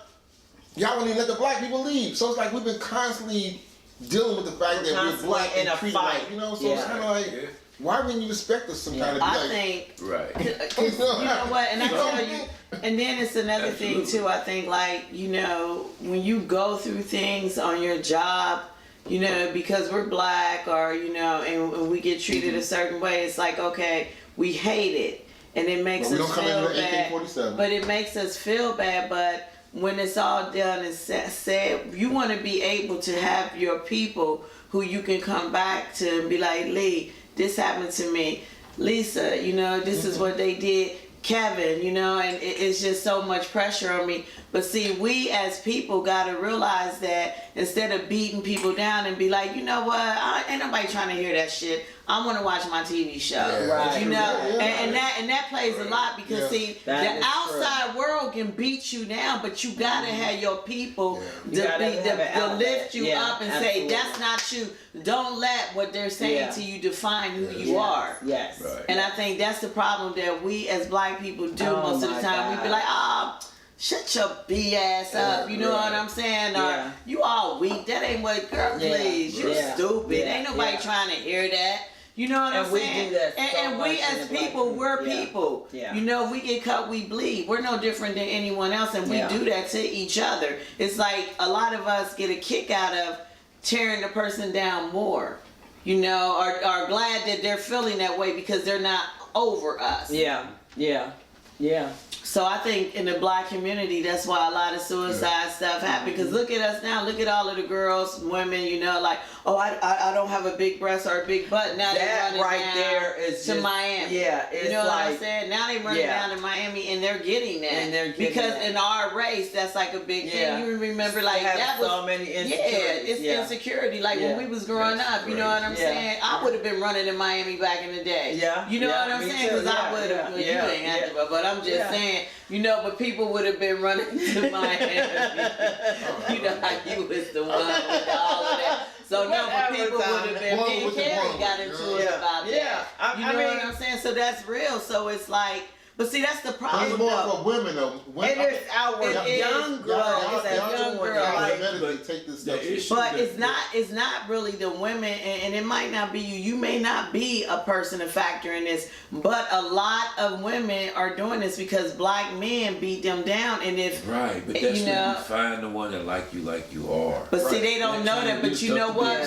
Speaker 1: y'all won't even let the black people leave. So it's like we've been constantly dealing with the fact that we're black and treated like, you know, so it's kind of like, why wouldn't you expect us some kind of
Speaker 2: I think, you know what, and I tell you, and then it's another thing too, I think, like, you know, when you go through things on your job, you know, because we're black or, you know, and we get treated a certain way, it's like, okay, we hate it, and it makes us feel bad, but it makes us feel bad, but when it's all done and said, you want to be able to have your people who you can come back to and be like, Lee, this happened to me. Lisa, you know, this is what they did. Kevin, you know, and it's just so much pressure on me. But see, we as people got to realize that instead of beating people down and be like, you know what, ain't nobody trying to hear that shit. I want to watch my TV show, you know, and that plays a lot because see, the outside world can beat you down, but you gotta have your people to lift you up and say that's not you. Don't let what they're saying to you define who you are.
Speaker 4: Yes,
Speaker 2: and I think that's the problem that we as black people do most of the time. We be like, shut your BS up, you know what I'm saying? Or, you all weak, that ain't what, girl, please, you stupid. Ain't nobody trying to hear that. You know what I'm saying?
Speaker 4: Do that
Speaker 2: and we as people, we're people. You know, we get cut, we bleed. We're no different than anyone else, and we do that to each other. It's like a lot of us get a kick out of tearing the person down more, you know, or are glad that they're feeling that way because they're not over us.
Speaker 4: Yeah.
Speaker 2: So I think in the black community, that's why a lot of suicide stuff happens. Because look at us now. Look at all of the girls, women, you know, like, oh, I don't have a big breast or a big butt. Now
Speaker 4: that
Speaker 2: they're running
Speaker 4: right
Speaker 2: down
Speaker 4: there is
Speaker 2: to
Speaker 4: just,
Speaker 2: Miami.
Speaker 4: Yeah, it's
Speaker 2: you know
Speaker 4: like,
Speaker 2: what I'm saying? Now they running down to Miami and they're getting that. Because in our race, that's like a big thing. You remember, like, that was
Speaker 4: so many insecurities.
Speaker 2: it's insecurity. Like when we was growing up, you know what I'm saying? I would have been running in Miami back in the day. You know what I'm saying? Because I would have. You ain't have to, but I'm just saying. You know, but people would have been running to Miami. You know how you was the one with all of that. So no, but people and me and Carrie got into it about that.
Speaker 4: Yeah,
Speaker 2: You know what I'm saying? So that's real. So it's like, but see, that's the problem.
Speaker 1: It's more for women though.
Speaker 4: And it's our young girls that young girls
Speaker 1: take this stuff.
Speaker 2: But it's not really the women, and it might not be you. You may not be a person to factor in this, but a lot of women are doing this because black men beat them down, and if
Speaker 3: right, but that's when you find the one that like you are.
Speaker 2: But see, they don't know that. But you know what?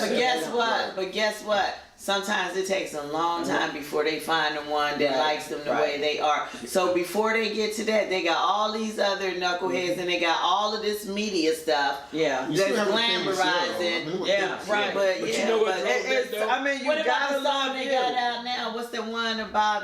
Speaker 2: But guess what? Sometimes it takes a long time before they find the one that likes them the way they are. So before they get to that, they got all these other knuckleheads and they got all of this media stuff.
Speaker 4: Yeah,
Speaker 2: that's glamorizing.
Speaker 4: Right.
Speaker 2: But
Speaker 3: you know what?
Speaker 4: I mean, you
Speaker 2: what about
Speaker 4: got
Speaker 2: the song they got out now? What's the one about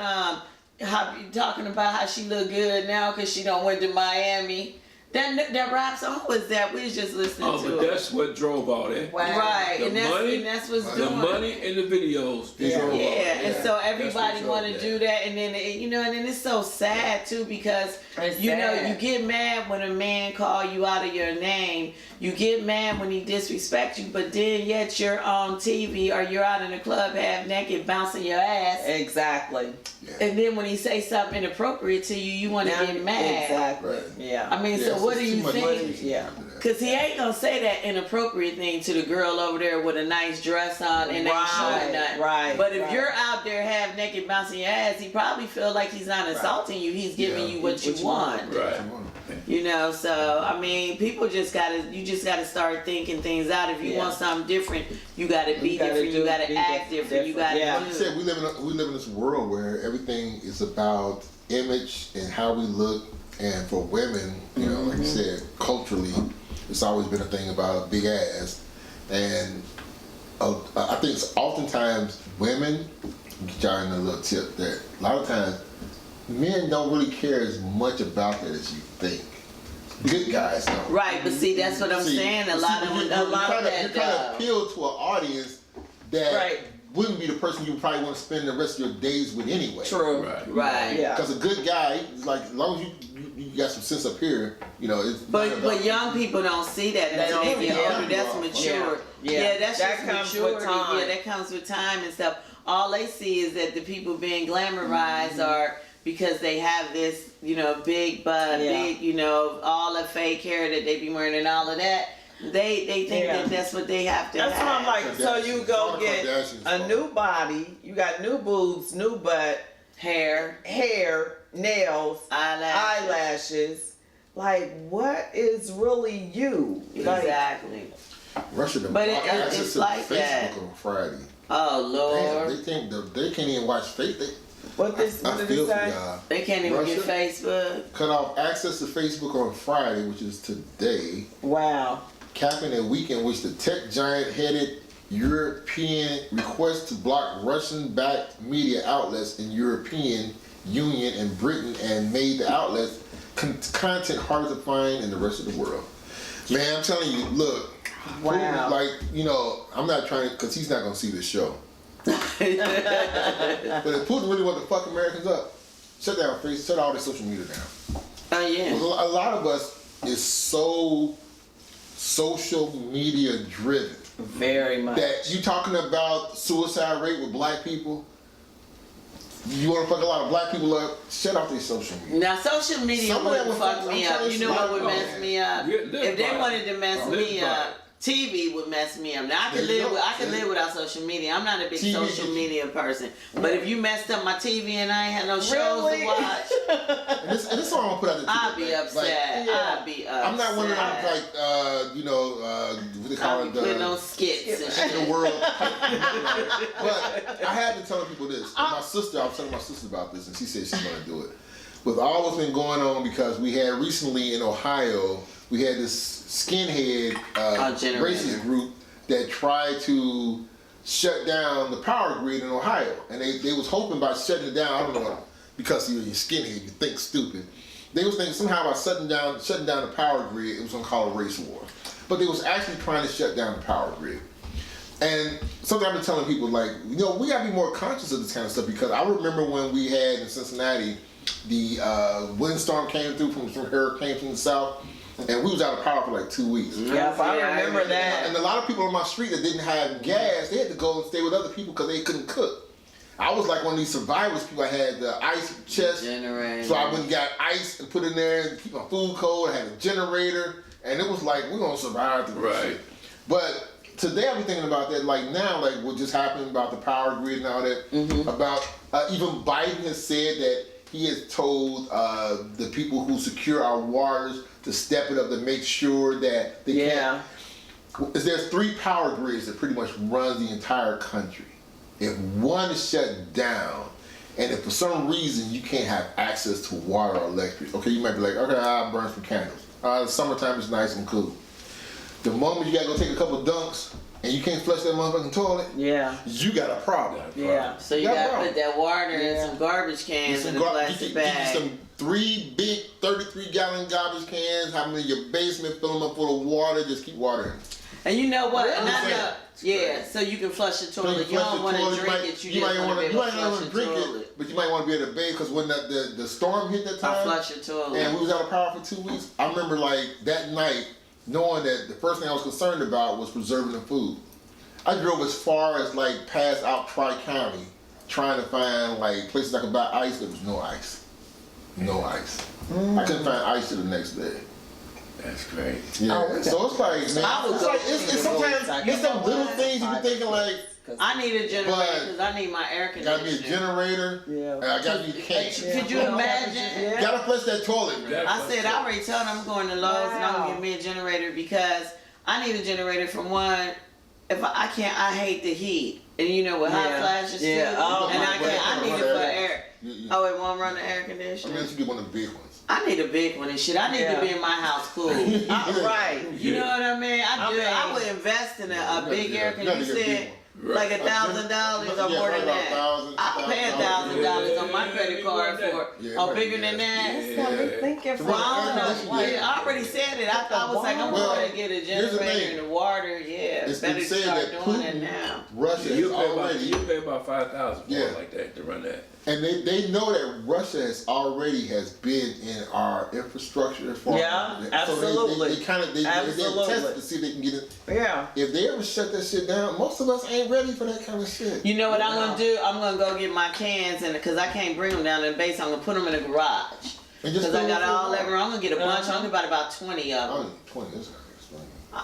Speaker 2: how talking about how she look good now because she don't went to Miami? That rap song, who was that? We was just listening to
Speaker 3: but that's what drove all that.
Speaker 2: Wow. Right, and that's what's doing.
Speaker 3: The money and the videos. Drove all that.
Speaker 2: And so everybody want to do that, and then and then it's so sad too because you get mad when a man call you out of your name. You get mad when he disrespects you, but then yet you're on TV or you're out in the club half naked bouncing your ass.
Speaker 4: Exactly.
Speaker 2: And then when he say something inappropriate to you, you want to get mad.
Speaker 4: Exactly. Yeah.
Speaker 2: I mean, so what do you think?
Speaker 4: Yeah.
Speaker 2: Because he ain't going to say that inappropriate thing to the girl over there with a nice dress on and ain't showing nothing.
Speaker 4: Right.
Speaker 2: But if you're out there half naked bouncing your ass, he probably feel like he's not insulting you. He's giving you what you want.
Speaker 3: Right.
Speaker 2: You know, so I mean, people just gotta start thinking things out. If you want something different, you gotta be different. You gotta act different. You gotta.
Speaker 1: Like you said, we live in this world where everything is about image and how we look. And for women, you know, like you said, culturally, it's always been a thing about a big ass. And I think it's oftentimes women, get y'all in a little tip that a lot of times men don't really care as much about that as you think. Good guys don't.
Speaker 2: Right, but see, that's what I'm saying. A lot of that.
Speaker 1: You're trying to appeal to an audience that wouldn't be the person you probably want to spend the rest of your days with anyway.
Speaker 4: True.
Speaker 2: Right.
Speaker 1: Yeah. Because a good guy, like as long as you got some sense up here, you know. It's
Speaker 2: but young people don't see that. That's mature. Yeah, that's just maturity. Yeah, that comes with time and stuff. All they see is that the people being glamorized are because they have this, you know, big butt, big, you know, all the fake hair that they be wearing and all of that. They think that that's what they have to have.
Speaker 4: That's what I'm like. So you go get a new body, you got new boobs, new butt, hair, nails, eyelashes. Like, what is really you?
Speaker 2: Exactly.
Speaker 1: Russia,
Speaker 2: but it's like
Speaker 1: Facebook
Speaker 2: that.
Speaker 1: On Friday.
Speaker 2: Oh Lord.
Speaker 1: Damn, they can't even watch Facebook.
Speaker 4: What did they say?
Speaker 2: They can't even get Facebook.
Speaker 1: Cut off access to Facebook on Friday, which is today.
Speaker 4: Wow.
Speaker 1: Capping a week in which the tech giant headed European request to block Russian-backed media outlets in European Union and Britain and made the outlets content harder to find in the rest of the world. Man, I'm telling you, look.
Speaker 4: Wow.
Speaker 1: Like, you know, I'm not trying to, because he's not going to see this show. But if Putin really want to fuck Americans up, shut all their social media down.
Speaker 2: Oh, yeah.
Speaker 1: A lot of us is so social media driven.
Speaker 4: Very much.
Speaker 1: That you talking about suicide rate with black people, you want to fuck a lot of black people up, shut off their social media.
Speaker 2: Now, social media wouldn't fuck me up. You know what would mess me up? If they wanted to mess me up, TV would mess me up. Now I can live without social media. I'm not a big social media person. But if you messed up my TV and I ain't had no shows to watch,
Speaker 1: and this is what I'm gonna put out there.
Speaker 2: I'd be upset. I'd be upset.
Speaker 1: I'm not one of them like you know what they call it,
Speaker 2: putting on skits and shit.
Speaker 1: The world. But I have been telling people this. My sister, I was telling my sister about this, and she said she's gonna do it. With all what's been going on, because we had recently in Ohio, we had this skinhead racist group that tried to shut down the power grid in Ohio. And they was hoping by shutting it down, I don't know, because you're a skinhead, you think stupid. They was thinking somehow by shutting down the power grid, it was gonna call a race war. But they was actually trying to shut down the power grid. And something I've been telling people, like, you know, we gotta be more conscious of this kind of stuff, because I remember when we had in Cincinnati, the windstorm came through from hurricane from the south. and we was out of power for like 2 weeks.
Speaker 4: Yep, I remember that.
Speaker 1: And a lot of people on my street that didn't have gas, they had to go and stay with other people because they couldn't cook. I was like one of these survivors people. I had the ice chest,
Speaker 2: generator.
Speaker 1: So I went and got ice and put in there and keep my food cold. I had a generator, and it was like we're gonna survive through this shit. But today I've been thinking about that. Like now, like what just happened about the power grid and all that. About even Biden has said that he has told the people who secure our waters to step it up to make sure that they can't. There's 3 power grids that pretty much run the entire country. If one is shut down, and if for some reason you can't have access to water or electric, okay, you might be like, okay, I'll burn some candles. The summertime is nice and cool. The moment you gotta go take a couple dunks and you can't flush that motherfucking toilet, you got a problem.
Speaker 2: So you gotta put that water in some garbage cans in a plastic bag.
Speaker 1: Get you some 3 big 33-gallon garbage cans, have them in your basement, fill them up full of water, just keep water in.
Speaker 2: And you know what? So you can flush the toilet. You don't want to drink it. You just want to be able to flush the toilet.
Speaker 1: But you might want to be able to bathe because when the storm hit that time,
Speaker 2: I flush the toilet.
Speaker 1: And we was out of power for 2 weeks. I remember like that night knowing that the first thing I was concerned about was preserving the food. I drove as far as like past out Tri-County trying to find like places I could buy ice. There was no ice. No ice. I couldn't find ice till the next day.
Speaker 3: That's great.
Speaker 1: Yeah. So it's like, man, it's sometimes it's some little things you be thinking like.
Speaker 2: I need a generator because I need my air conditioner.
Speaker 1: Got me a generator. I got me a cake.
Speaker 2: Could you imagine?
Speaker 1: Gotta flush that toilet, man.
Speaker 2: I said I already told them I'm going to Lowe's and I'm gonna get me a generator because I need a generator for one. If I can't, I hate the heat, and you know with hot flashes too. And I need it for air. Oh, it won't run the air conditioner.
Speaker 1: I mean, you get one of the big ones.
Speaker 2: I need a big one and shit. I need to be in my house cool.
Speaker 4: Right.
Speaker 2: You know what I mean? I would invest in a big air conditioner. You said like $1,000 or more than that. I pay $1,000 on my credit card for bigger than that. Well, I don't know. I already said it. I was like, I'm going to get a generator and the water.
Speaker 1: It's
Speaker 2: better
Speaker 1: been said
Speaker 2: start
Speaker 1: that
Speaker 2: doing it now.
Speaker 1: Russia
Speaker 3: you
Speaker 1: pay
Speaker 3: about $5,000 for it like that to run that.
Speaker 1: And they know that Russia has been in our infrastructure.
Speaker 4: Absolutely.
Speaker 1: So they kind of test to see if they can get it.
Speaker 4: Yeah.
Speaker 1: If they ever shut that shit down, most of us ain't ready for that kind of shit.
Speaker 2: You know what I'm gonna do? I'm gonna go get my cans and because I can't bring them down to the base, I'm gonna put them in the garage. Because I got all that room. I'm gonna get a bunch. I'm gonna about 20 of them.
Speaker 1: 20. That's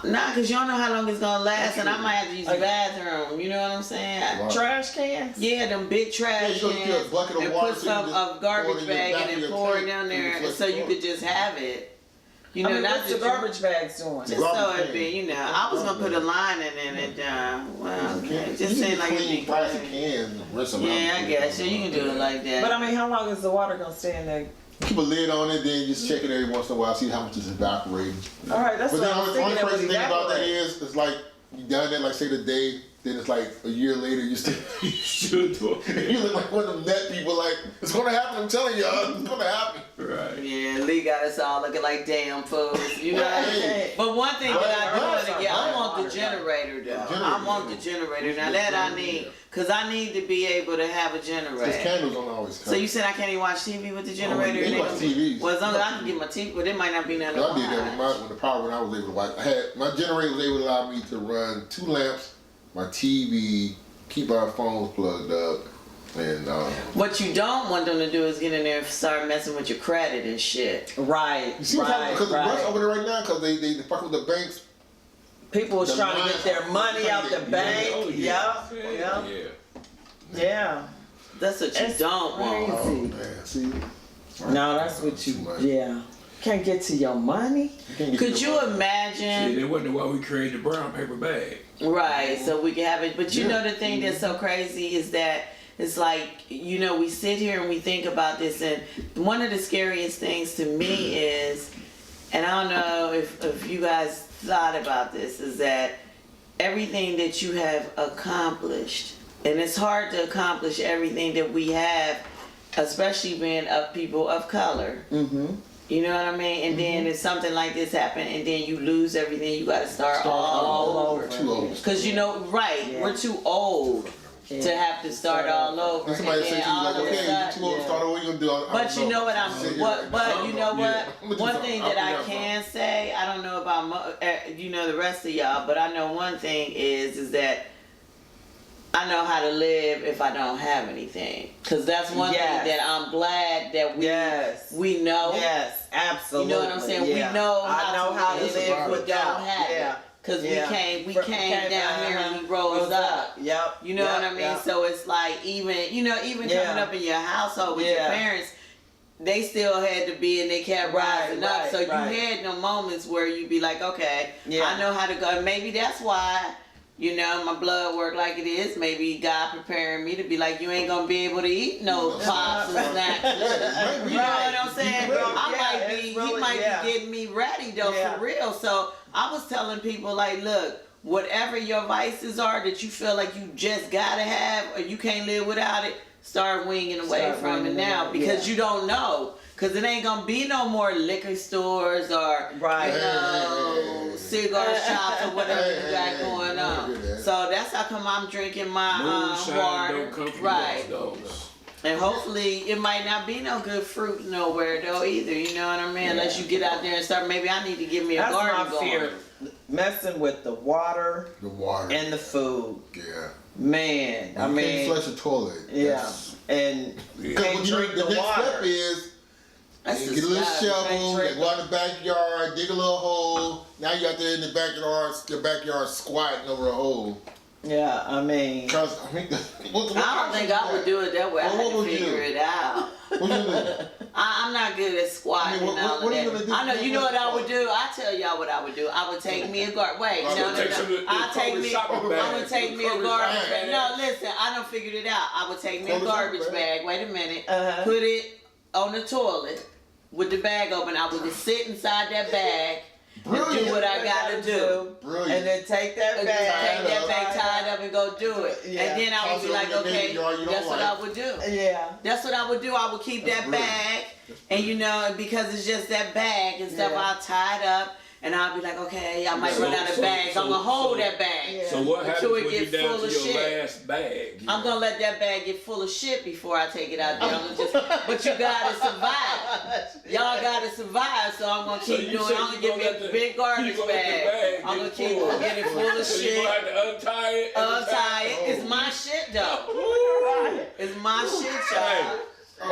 Speaker 2: Nah, because you don't know how long it's going to last, and I might have to use the bathroom. You know what I'm saying?
Speaker 1: Wow.
Speaker 4: Trash cans?
Speaker 2: Yeah, them big trash cans.
Speaker 1: Get a bucket of
Speaker 2: and
Speaker 1: water
Speaker 2: put some garbage bag and then pour it down there so you could just have it. You know, not
Speaker 4: what's the garbage bags doing?
Speaker 2: Just so it be, you know. I was going to put a line in it. Well, okay. Just saying like
Speaker 1: clean plastic cans and rinse them out.
Speaker 2: Yeah, I guess. So you can do it like that.
Speaker 4: But I mean, how long is the water going to stay in there?
Speaker 1: Keep a lid on it, then just check it every once in a while, see how much is evaporating.
Speaker 4: All right, that's what I was thinking.
Speaker 1: But then the only crazy thing about that is, it's like you done that, like say the day, then it's like a year later, you still do it. You look like one of them net people, like it's gonna happen. I'm telling y'all, it's gonna happen.
Speaker 3: Right.
Speaker 2: Yeah, Lee got us all looking like damn fools. You know what I'm saying? But one thing that I do want to get, I want the generator though. I want the generator. Now that I need. Because I need to be able to have a generator.
Speaker 1: Because candles don't always come.
Speaker 2: So you said I can't even watch TV with the generator?
Speaker 1: You watch TV.
Speaker 2: Well, as long as I can get my TV, but it might not be nothing.
Speaker 1: I did that when the power went. I was able to watch. My generator was able to allow me to run 2 lamps, my TV, keep our phones plugged up, and.
Speaker 2: What you don't want them to do is get in there and start messing with your credit and shit.
Speaker 4: Right.
Speaker 1: You see what's happening? Because the rush over there right now, because they fuck with the banks.
Speaker 4: People was trying to get their money out the bank. Yeah.
Speaker 2: That's what you don't want.
Speaker 1: Oh, man. See?
Speaker 4: No, that's what you, Can't get to your money?
Speaker 2: Could you imagine?
Speaker 3: See, they wonder why we created the brown paper bag.
Speaker 2: Right, so we can have it. But you know the thing that's so crazy is that it's like, you know, we sit here and we think about this, and one of the scariest things to me is, and I don't know if you guys thought about this, is that everything that you have accomplished, and it's hard to accomplish everything that we have, especially being of people of color. Mm-hmm. You know what I mean? And then if something like this happen, and then you lose everything, you got to start all over.
Speaker 1: Too old.
Speaker 2: Because you know, we're too old. to have to start all over.
Speaker 1: And somebody say to you like, okay, you're too old to start over. What you gonna do?
Speaker 2: But you know what But you know what? One thing that I can say, I don't know about the rest of y'all, but I know one thing is that I know how to live if I don't have anything. Because that's one thing that I'm glad that we know.
Speaker 4: Yes, absolutely.
Speaker 2: You know what I'm saying?
Speaker 4: Yeah.
Speaker 2: We know
Speaker 4: how to live
Speaker 2: without having it. Because we came down here and we rose up.
Speaker 4: Yep.
Speaker 2: You know what I mean? Yep. So it's like even coming up in your household with your parents, they still had to be and they kept rising up. So you had no moments where you'd be like, okay, I know how to go. And maybe that's why, my blood work like it is. Maybe God preparing me to be like, you ain't gonna be able to eat no pops and snacks. You know what I'm saying? He might be getting me ready though, for real. So I was telling people like, look, whatever your vices are that you feel like you just gotta have or you can't live without it, start winging away from it now because you don't know. Because it ain't going to be no more liquor stores or, cigar shops or whatever you got going on. So that's how come I'm drinking my water. Right. And hopefully it might not be no good fruit nowhere though either. You know what I mean? Unless you get out there and start, maybe I need to give me a garden going. Fear.
Speaker 4: Messing with the water and the food.
Speaker 1: Yeah.
Speaker 4: Man,
Speaker 1: you can't flush a toilet.
Speaker 4: Yeah. And drink the water.
Speaker 1: Step is, get a little shovel, go out in the backyard, dig a little hole. Now you out there in the backyard squatting over a hole.
Speaker 4: Yeah, I mean.
Speaker 2: I don't think I would do it that way. I had to figure it out.
Speaker 1: What you do?
Speaker 2: I'm not good at squatting and all of that. I know, you know what I would do? I'll tell y'all what I would do. I would take me a garbage. Wait, no. I'm going to take me a garbage bag. No, listen, I done figured it out. I would take me a garbage bag. Wait a minute. Put it on the toilet with the bag open. I would just sit inside that bag.
Speaker 1: Brilliant.
Speaker 2: Do what I gotta do.
Speaker 1: Brilliant.
Speaker 4: And then take that bag,
Speaker 2: tie it up, and go do it. Yeah. And then I would be like, okay, that's what I would do.
Speaker 4: Yeah.
Speaker 2: That's what I would do. I would keep that bag, and because it's just that bag and stuff, I'll tie it up. And I'll be like, okay, I might run out of bags. I'm going to hold that bag.
Speaker 3: Yeah. So what happens when you're down to your last bag?
Speaker 2: I'm going to let that bag get full of shit before I take it out there. But you got to survive. Y'all got to survive, so I'm going to keep doing it. I'm going to get me a big garbage bag. I'm going to keep getting full of shit.
Speaker 3: So you're going to have to untie it?
Speaker 2: Untie it. It's my shit, though. It's my shit, y'all.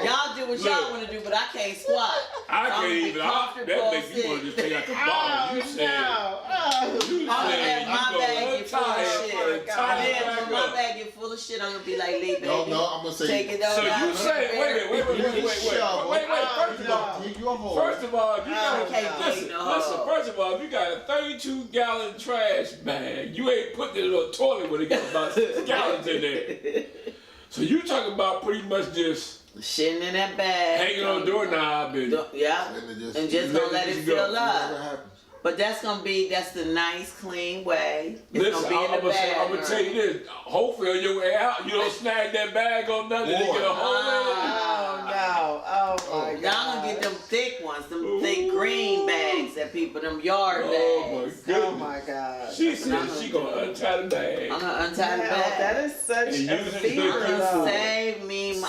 Speaker 2: Y'all do what y'all want to do, but I can't squat.
Speaker 3: I can't even. That makes me want to just take out the bottle. You said. I'm
Speaker 2: gonna let my bag get full of shit. And then when my bag get full of shit, I'm gonna be like, "Lee, baby,
Speaker 1: no, I'm gonna say,
Speaker 2: take it over."
Speaker 3: So you say, wait. First of all, you gotta listen. First of all, if you got a 32-gallon trash bag, you ain't putting it in a toilet when it got about 6 gallons in there. So you talking about pretty much just
Speaker 2: shitting in that bag,
Speaker 3: hanging on the doorknob, and
Speaker 2: just gonna let it fill up. But that's the nice, clean way. It's gonna be in the bag.
Speaker 3: I'm gonna tell you this. Hopefully on your way out, you don't snag that bag on nothing and get a hole in it.
Speaker 4: Oh my God.
Speaker 2: Y'all gonna get them thick ones, them thick green bags that people, them yard bags.
Speaker 4: Oh my God.
Speaker 3: She said she gonna untie the bag.
Speaker 2: I'm gonna untie the bag.
Speaker 4: That is such a feat.
Speaker 2: I'm gonna save me.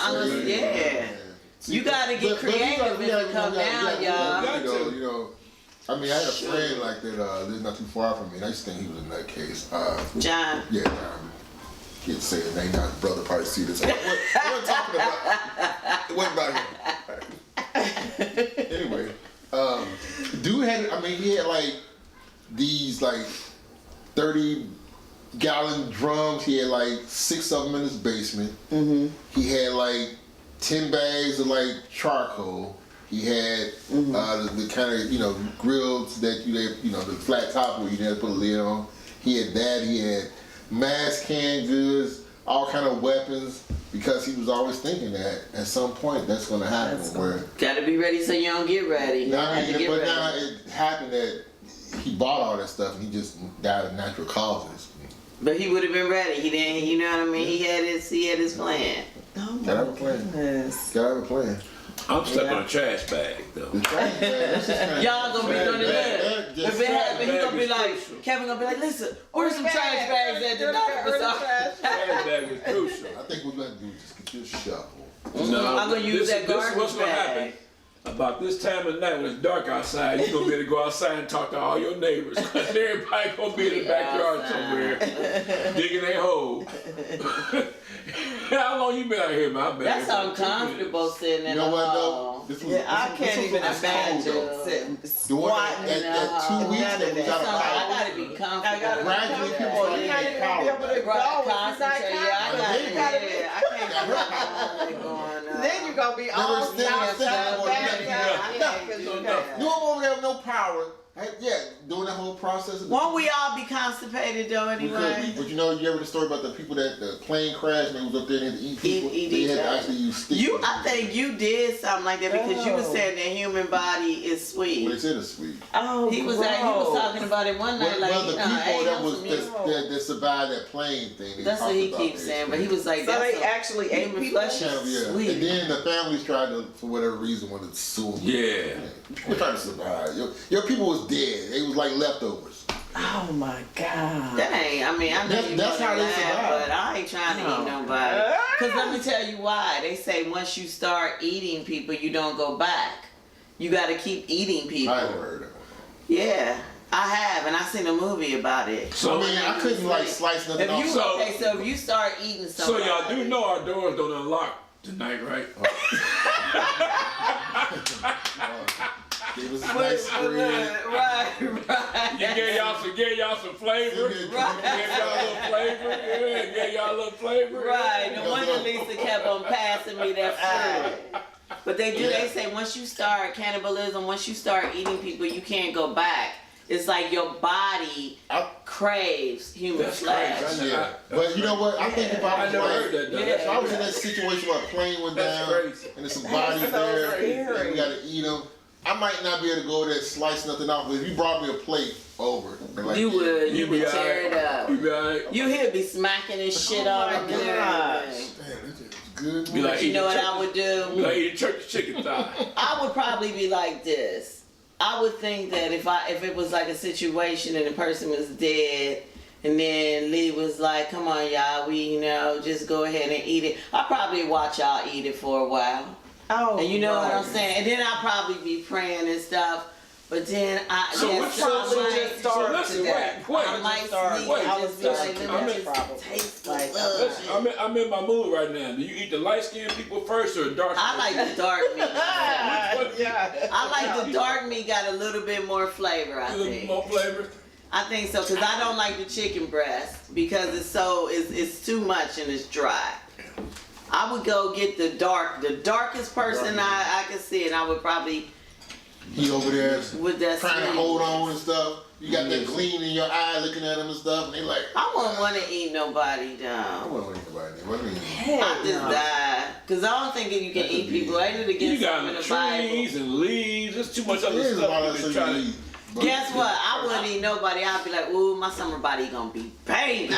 Speaker 2: You gotta get creative if you come down, y'all.
Speaker 1: I mean, I had a friend like that, lived not too far from me, and I used to think he was a nutcase.
Speaker 2: John.
Speaker 1: Yeah, John. He'd say his name, now his brother probably see this. What are you talking about? It wasn't about him. Anyway, dude he had like these like 30-gallon drums. He had like 6 of them in his basement. Mm-hmm. He had like 10 bags of like charcoal. He had the kind of grills that the flat top where you had to put a lid on. He had that. He had mass canned goods, all kind of weapons, because he was always thinking that at some point that's going to happen.
Speaker 2: Gotta be ready so you don't get ready.
Speaker 1: Now it happened that he bought all that stuff and he just died of natural causes.
Speaker 2: But he would have been ready. He didn't. You know what I mean? He had his plan.
Speaker 4: Oh my
Speaker 1: Gotta have a plan.
Speaker 4: Goodness.
Speaker 1: Gotta have a plan.
Speaker 3: I'm stuck on a trash bag, though.
Speaker 2: Y'all gonna be doing it. If it happens, he gonna be like, Kevin gonna be like, listen, where's some trash bags at the doctor?
Speaker 3: Trash bag is crucial.
Speaker 1: I think what we're gonna do is just get you a shovel.
Speaker 3: No,
Speaker 2: I'm gonna use that
Speaker 3: this is
Speaker 2: garbage
Speaker 3: what's gonna happen.
Speaker 2: bag.
Speaker 3: About this time of night when it's dark outside, you're gonna be able to go outside and talk to all your neighbors. Cause everybody gonna be in the backyard somewhere, digging their hole. How long you been out here, man?
Speaker 2: That's uncomfortable sitting in
Speaker 1: You know
Speaker 2: the
Speaker 1: what
Speaker 2: hall.
Speaker 1: though?
Speaker 4: I can't even imagine sitting, squatting
Speaker 1: that 2 weeks that we got
Speaker 2: I
Speaker 1: to
Speaker 2: gotta be comfortable.
Speaker 1: Gradually, people
Speaker 4: Well,
Speaker 1: start
Speaker 4: you're
Speaker 1: getting
Speaker 4: not even gonna be able to
Speaker 2: Right,
Speaker 4: go.
Speaker 2: concentrate. Yeah, I can't have all going on.
Speaker 4: Then you're gonna be all
Speaker 1: Never
Speaker 4: down,
Speaker 1: step
Speaker 4: down,
Speaker 1: on
Speaker 4: back,
Speaker 1: it.
Speaker 4: down.
Speaker 1: You don't want to have no power. Doing that whole process.
Speaker 2: Won't we all be constipated though
Speaker 1: We could
Speaker 2: anyway?
Speaker 1: be, but you know, you ever the story about the people that the plane crashed and they was up there and they had to eat people?
Speaker 2: Eat
Speaker 1: they
Speaker 2: each
Speaker 1: had to
Speaker 2: other.
Speaker 1: actually use sticks.
Speaker 2: I think you did something like that because you were
Speaker 4: Oh.
Speaker 2: saying the human body is
Speaker 1: Well, they
Speaker 2: sweet.
Speaker 1: said it's sweet.
Speaker 4: Oh,
Speaker 2: He was talking about it one night, like
Speaker 1: Well, the
Speaker 2: you know,
Speaker 1: people
Speaker 2: ain't
Speaker 1: that
Speaker 2: no
Speaker 1: was
Speaker 2: some-
Speaker 1: that survived that plane thing. They
Speaker 2: That's what
Speaker 1: talked
Speaker 2: he
Speaker 1: about
Speaker 2: keeps
Speaker 1: that
Speaker 2: saying, but he was like,
Speaker 4: So
Speaker 2: that's
Speaker 4: they
Speaker 2: a
Speaker 4: actually ate
Speaker 2: human
Speaker 4: people?
Speaker 2: flesh
Speaker 1: Kind of,
Speaker 2: is
Speaker 1: yeah.
Speaker 2: sweet.
Speaker 1: And then the families tried to, for whatever reason, wanted to sue them.
Speaker 3: Yeah.
Speaker 1: We're trying to survive. Your people was dead. They was like leftovers.
Speaker 4: Oh my God.
Speaker 2: That ain't, I mean, I know
Speaker 1: That's-
Speaker 2: you
Speaker 1: that's
Speaker 2: gonna
Speaker 1: how they
Speaker 2: laugh,
Speaker 1: survive.
Speaker 2: but I ain't trying to eat nobody. Cause let me tell you why. They say once you start eating people, you don't go back. You gotta keep eating people.
Speaker 1: I never heard that one.
Speaker 2: Yeah, I have, and I seen a movie about it.
Speaker 3: So,
Speaker 1: I mean, I couldn't like slice nothing
Speaker 2: If
Speaker 1: off.
Speaker 2: you
Speaker 3: So-
Speaker 2: okay, so if you start eating
Speaker 3: so
Speaker 2: somebody,
Speaker 3: y'all do know our doors don't unlock tonight, right?
Speaker 1: It was a nice spread.
Speaker 2: right.
Speaker 3: You gave y'all some flavor.
Speaker 1: Right.
Speaker 3: Gave y'all a little flavor. Yeah, gave y'all a little flavor.
Speaker 2: Right. No wonder Lisa kept on passing me that food. But they do. They say once you start cannibalism, once you start eating people, you can't go back. It's like your body craves human
Speaker 3: That's
Speaker 2: flesh.
Speaker 3: crazy.
Speaker 1: Yeah. But you know what? I think if I
Speaker 3: I
Speaker 1: was
Speaker 3: never
Speaker 1: like,
Speaker 3: heard that. Though.
Speaker 2: Yeah.
Speaker 1: if I was in that situation where a plane went
Speaker 3: That's
Speaker 1: down
Speaker 3: crazy.
Speaker 1: and there's some bodies
Speaker 4: so
Speaker 1: there
Speaker 4: scary.
Speaker 1: and we gotta eat them, I might not be able to go there and slice nothing off. But if you brought me a plate over, like,
Speaker 2: You would. You
Speaker 3: be
Speaker 2: would
Speaker 3: all
Speaker 2: tear
Speaker 3: right.
Speaker 2: it up.
Speaker 3: You be alright.
Speaker 2: You here be smacking this shit off
Speaker 4: my
Speaker 2: and
Speaker 4: gosh.
Speaker 2: everything.
Speaker 1: Man, this is good.
Speaker 3: Be like,
Speaker 2: But you know what I would
Speaker 3: Be
Speaker 2: do?
Speaker 3: like eating church chicken thigh.
Speaker 2: I would probably be like this. I would think that if it was like a situation and the person was dead, and then Lee was like, "Come on, y'all, we just go ahead and eat it." I'd probably watch y'all eat it for a while,
Speaker 4: Oh,
Speaker 2: and you know what I'm
Speaker 4: right.
Speaker 2: saying. And then I'd probably be praying and stuff. But then
Speaker 3: So
Speaker 2: I
Speaker 3: what-
Speaker 2: guess
Speaker 3: so-
Speaker 2: I
Speaker 3: so
Speaker 2: might-
Speaker 4: just starve
Speaker 3: so listen,
Speaker 4: to death.
Speaker 3: wait.
Speaker 2: I might
Speaker 4: starve.
Speaker 2: sneak
Speaker 3: Wait,
Speaker 2: and
Speaker 4: I
Speaker 2: just
Speaker 4: was
Speaker 2: be like,
Speaker 4: thinking
Speaker 2: "Let
Speaker 3: I'm
Speaker 2: me
Speaker 3: in-
Speaker 2: just taste the
Speaker 4: like,
Speaker 2: blood."
Speaker 3: Listen, I'm in my mood right now. Do you eat the light skinned people first or the dark
Speaker 2: I like the dark meat.
Speaker 4: Yeah.
Speaker 2: I like the dark meat got a little bit more flavor, I
Speaker 3: A little
Speaker 2: think.
Speaker 3: more flavor?
Speaker 2: I think so, because I don't like the chicken breast because it's too much and it's dry. I would go get the darkest person I could see, and I would probably
Speaker 1: He over there
Speaker 2: with that
Speaker 1: trying to
Speaker 2: sleeve.
Speaker 1: hold on and stuff. You got that gleam in your eye looking at him and stuff, and they like,
Speaker 2: I wouldn't want to eat nobody
Speaker 1: I
Speaker 2: down.
Speaker 1: wouldn't want anybody there. What do you mean?
Speaker 2: I just die. Because I don't think you can eat people. Ain't it
Speaker 3: You
Speaker 2: against
Speaker 3: got
Speaker 2: something in the
Speaker 3: trees
Speaker 2: Bible?
Speaker 3: and leaves. There's too much other
Speaker 1: There's a lot of
Speaker 3: stuff.
Speaker 1: stuff you eat. But
Speaker 2: Guess what? I wouldn't eat nobody. I'd be like, ooh, my summer body gonna be banging.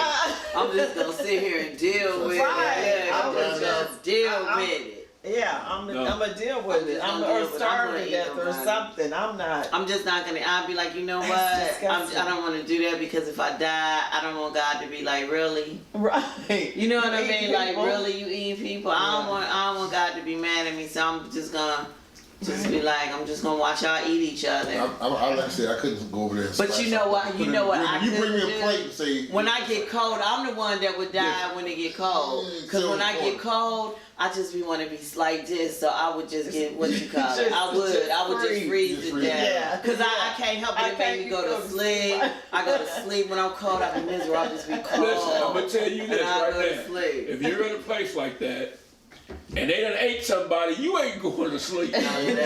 Speaker 2: I'm just gonna sit here and deal with
Speaker 4: Right.
Speaker 2: it. Yeah,
Speaker 4: I was
Speaker 2: just deal
Speaker 4: I'm-
Speaker 2: with it.
Speaker 4: Yeah, I'm
Speaker 3: No.
Speaker 4: gonna deal with it.
Speaker 2: I'm
Speaker 4: I'm
Speaker 2: just
Speaker 4: or
Speaker 2: gonna deal with it. I'm
Speaker 4: starve
Speaker 2: gonna
Speaker 4: to
Speaker 2: eat
Speaker 4: death or
Speaker 2: nobody.
Speaker 4: something. I'm not.
Speaker 2: I'm just not gonna. I'd be like, you know what?
Speaker 4: That's disgusting.
Speaker 2: I don't want to do that because if I die, I don't want God to be like, really.
Speaker 4: Right.
Speaker 2: You know what I
Speaker 4: Eat
Speaker 2: mean? Like,
Speaker 4: people.
Speaker 2: really, you eat people? I don't want God to be mad at me. So I'm just gonna be like, I'm just gonna watch y'all eat each other.
Speaker 1: I like I said, I couldn't go over there. And
Speaker 2: But
Speaker 1: slice
Speaker 2: you know what?
Speaker 1: something.
Speaker 2: You know what I
Speaker 1: You bring me
Speaker 2: couldn't
Speaker 1: a
Speaker 2: do?
Speaker 1: plate and say,
Speaker 2: When I get cold, I'm the one that would die
Speaker 1: Yeah.
Speaker 2: when it get cold.
Speaker 1: Yeah,
Speaker 2: Cause when I
Speaker 1: so
Speaker 2: get cold, I just be want to be like this. So I would just get what you call it.
Speaker 4: Just-
Speaker 2: I would just
Speaker 4: freeze.
Speaker 2: freeze
Speaker 1: Just
Speaker 2: to
Speaker 1: freeze.
Speaker 2: death.
Speaker 4: Yeah.
Speaker 2: Cause I can't help it.
Speaker 4: I
Speaker 2: It make me
Speaker 4: can't
Speaker 2: go to
Speaker 4: go to
Speaker 2: sleep.
Speaker 4: sleep.
Speaker 2: I go to sleep when I'm cold. I be miserable. I just be cold.
Speaker 3: Listen, I'm gonna tell you this
Speaker 2: and I go
Speaker 3: right
Speaker 2: to
Speaker 3: now.
Speaker 2: sleep.
Speaker 3: If you're in a place like that and they done ate somebody, you ain't going to sleep.
Speaker 2: Right. I wouldn't be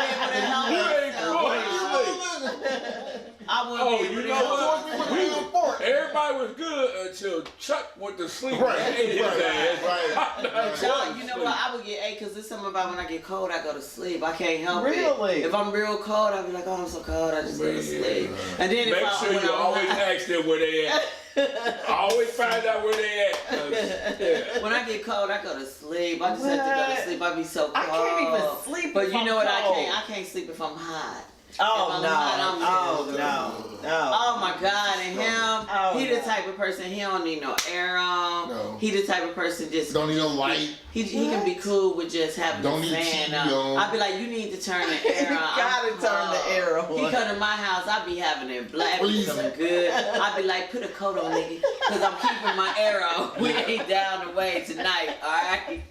Speaker 2: able to help
Speaker 3: You ain't
Speaker 2: myself.
Speaker 3: going to sleep.
Speaker 2: I wouldn't
Speaker 3: Oh,
Speaker 2: be able
Speaker 3: you
Speaker 2: to
Speaker 3: know
Speaker 2: help
Speaker 3: what?
Speaker 2: myself.
Speaker 3: Everybody was good until Chuck went to sleep.
Speaker 1: Right,
Speaker 3: and ate his
Speaker 1: right,
Speaker 3: ass.
Speaker 1: right.
Speaker 3: I'm not
Speaker 2: John,
Speaker 3: going
Speaker 2: you
Speaker 3: to
Speaker 2: know
Speaker 3: sleep.
Speaker 2: what? I would get because there's something about when I get cold, I go to sleep. I can't help it.
Speaker 4: Really?
Speaker 2: If I'm real cold, I'll be like, oh, I'm so cold, I just go to
Speaker 3: Man.
Speaker 2: sleep. And then
Speaker 3: Make
Speaker 2: if
Speaker 3: sure
Speaker 2: when
Speaker 3: you
Speaker 2: I'm
Speaker 3: always
Speaker 2: hot-
Speaker 3: ask them where they at. Always find out where they at. 'cause, yeah.
Speaker 2: when I get cold, I go to sleep. I just have to go to
Speaker 4: What?
Speaker 2: sleep. I be so cold.
Speaker 4: I can't even sleep
Speaker 2: But
Speaker 4: if
Speaker 2: you know
Speaker 4: I'm
Speaker 2: what?
Speaker 4: cold.
Speaker 2: I can't sleep if I'm hot.
Speaker 4: Oh
Speaker 2: my God, and him, he the type of person, he don't need no air on.
Speaker 1: No.
Speaker 2: He the type of person just
Speaker 1: don't need no light.
Speaker 2: He can be cool with just having
Speaker 1: don't
Speaker 2: the
Speaker 1: need
Speaker 2: fan
Speaker 1: TV on.
Speaker 2: I'd be like, you need to turn the air on.
Speaker 4: You gotta turn the air on.
Speaker 2: He come to my house, I be having it black with some good. I be like, put a coat on, nigga, because I'm keeping my air on. We ain't down the way tonight, all right?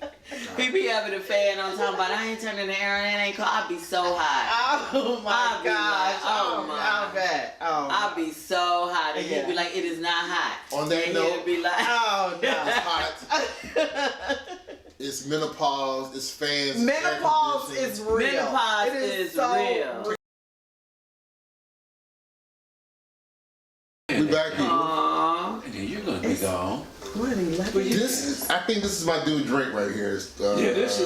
Speaker 2: He be having a fan on, talking about, I ain't turning the air on, it ain't cold. I be so hot.
Speaker 4: Oh my gosh.
Speaker 2: How
Speaker 4: bad.
Speaker 2: I be so hot, and he'd be like, it is not hot.
Speaker 1: On that note,
Speaker 2: he'd be like,
Speaker 4: oh no,
Speaker 1: it's hot. It's menopause. It's fans.
Speaker 4: Menopause is real.
Speaker 2: Menopause is so real.
Speaker 1: We back here.
Speaker 3: And then you're gonna be gone.
Speaker 1: I think this is my dude drink right here. It's,
Speaker 3: this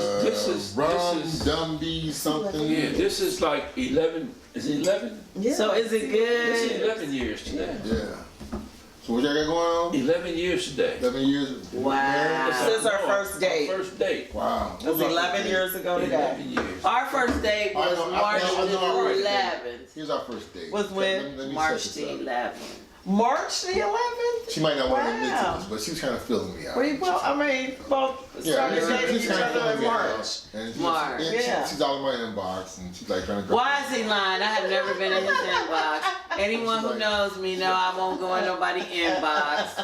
Speaker 3: is
Speaker 1: rum, Dumby, something.
Speaker 3: Yeah, this is like 11. Is it 11?
Speaker 2: Yeah. So is it good?
Speaker 3: This is 11 years today.
Speaker 1: Yeah. So what y'all got going on?
Speaker 3: 11 years today.
Speaker 1: 11 years.
Speaker 2: Wow.
Speaker 4: This is our first date.
Speaker 3: Our first date.
Speaker 1: Wow.
Speaker 4: It was 11 years ago today.
Speaker 3: 11 years.
Speaker 2: Our first date was March the 11th.
Speaker 1: Here's our first date.
Speaker 4: Was when?
Speaker 1: Let me
Speaker 2: March
Speaker 1: set
Speaker 2: the
Speaker 1: this up.
Speaker 2: 11th.
Speaker 4: March the 11th?
Speaker 1: She might not want to admit
Speaker 4: Wow.
Speaker 1: to this, but she was kind of feeling me out.
Speaker 4: Well, I mean, started dating each other in March.
Speaker 1: And
Speaker 2: March.
Speaker 1: she's all in my inbox, and she's like trying to.
Speaker 2: Why is he lying? I have never been in his inbox. Anyone who knows me know I won't go in nobody's inbox.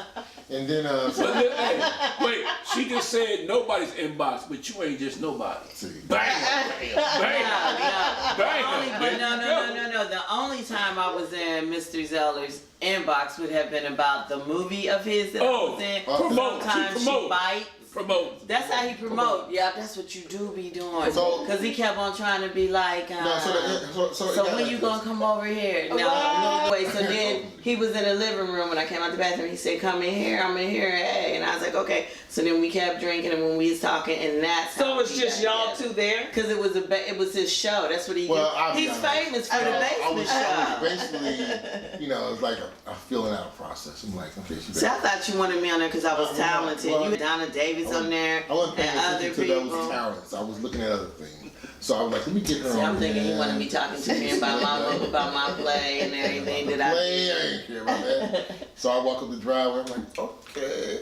Speaker 1: And then,
Speaker 3: But look, hey, wait, she just said nobody's inbox, but you ain't just nobody.
Speaker 1: see.
Speaker 3: Bang! Bang! Bang!
Speaker 2: No. The only time I was in Mr. Zellars' inbox would have been about the movie of his that I was in.
Speaker 3: Promote.
Speaker 2: Sometimes she bites.
Speaker 3: Promote.
Speaker 2: That's how he promote. Yeah, that's what you do be doing.
Speaker 1: So-
Speaker 2: Because he kept on trying to be like, so when you gonna come over here? No, wait. So then he was in the living room when I came out the bathroom. He said, "Come in here. I'm in here." Hey, and I was like, "Okay." So then we kept drinking, and when we was talking, and that's
Speaker 4: So it's just y'all two there?
Speaker 2: Because it was his show. That's what he. He's famous for the basement show.
Speaker 1: Basically, it's like a filling out process. I'm like, okay, she.
Speaker 2: See, I thought you wanted me on there because I was talented.
Speaker 1: well,
Speaker 2: You had Donna Davis on there
Speaker 1: I wasn't paying
Speaker 2: and other
Speaker 1: attention to those
Speaker 2: people.
Speaker 1: talents. I was looking at other things. So I was like, let me get her
Speaker 2: See,
Speaker 1: on.
Speaker 2: I'm thinking he
Speaker 1: there.
Speaker 2: wanted me talking to me about my play and everything that I
Speaker 1: Play, I ain't care about that. So I walk up the driveway. I'm like, okay.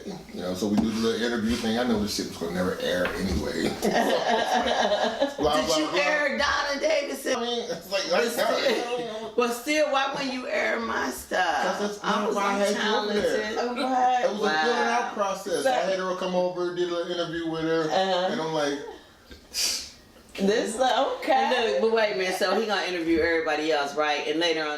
Speaker 1: So we do the little interview thing. I know this shit was gonna never air anyway.
Speaker 2: Did you air Donna Davis?
Speaker 1: I mean, it's like
Speaker 2: Well, still, why wouldn't you air my stuff?
Speaker 1: That's
Speaker 2: I was
Speaker 1: why I had you over there.
Speaker 2: talented.
Speaker 1: It was a filling out process. I had her come over, did an interview with her, and I'm like,
Speaker 4: This okay.
Speaker 2: And look, but wait a minute, so he gonna interview everybody else, right? And later on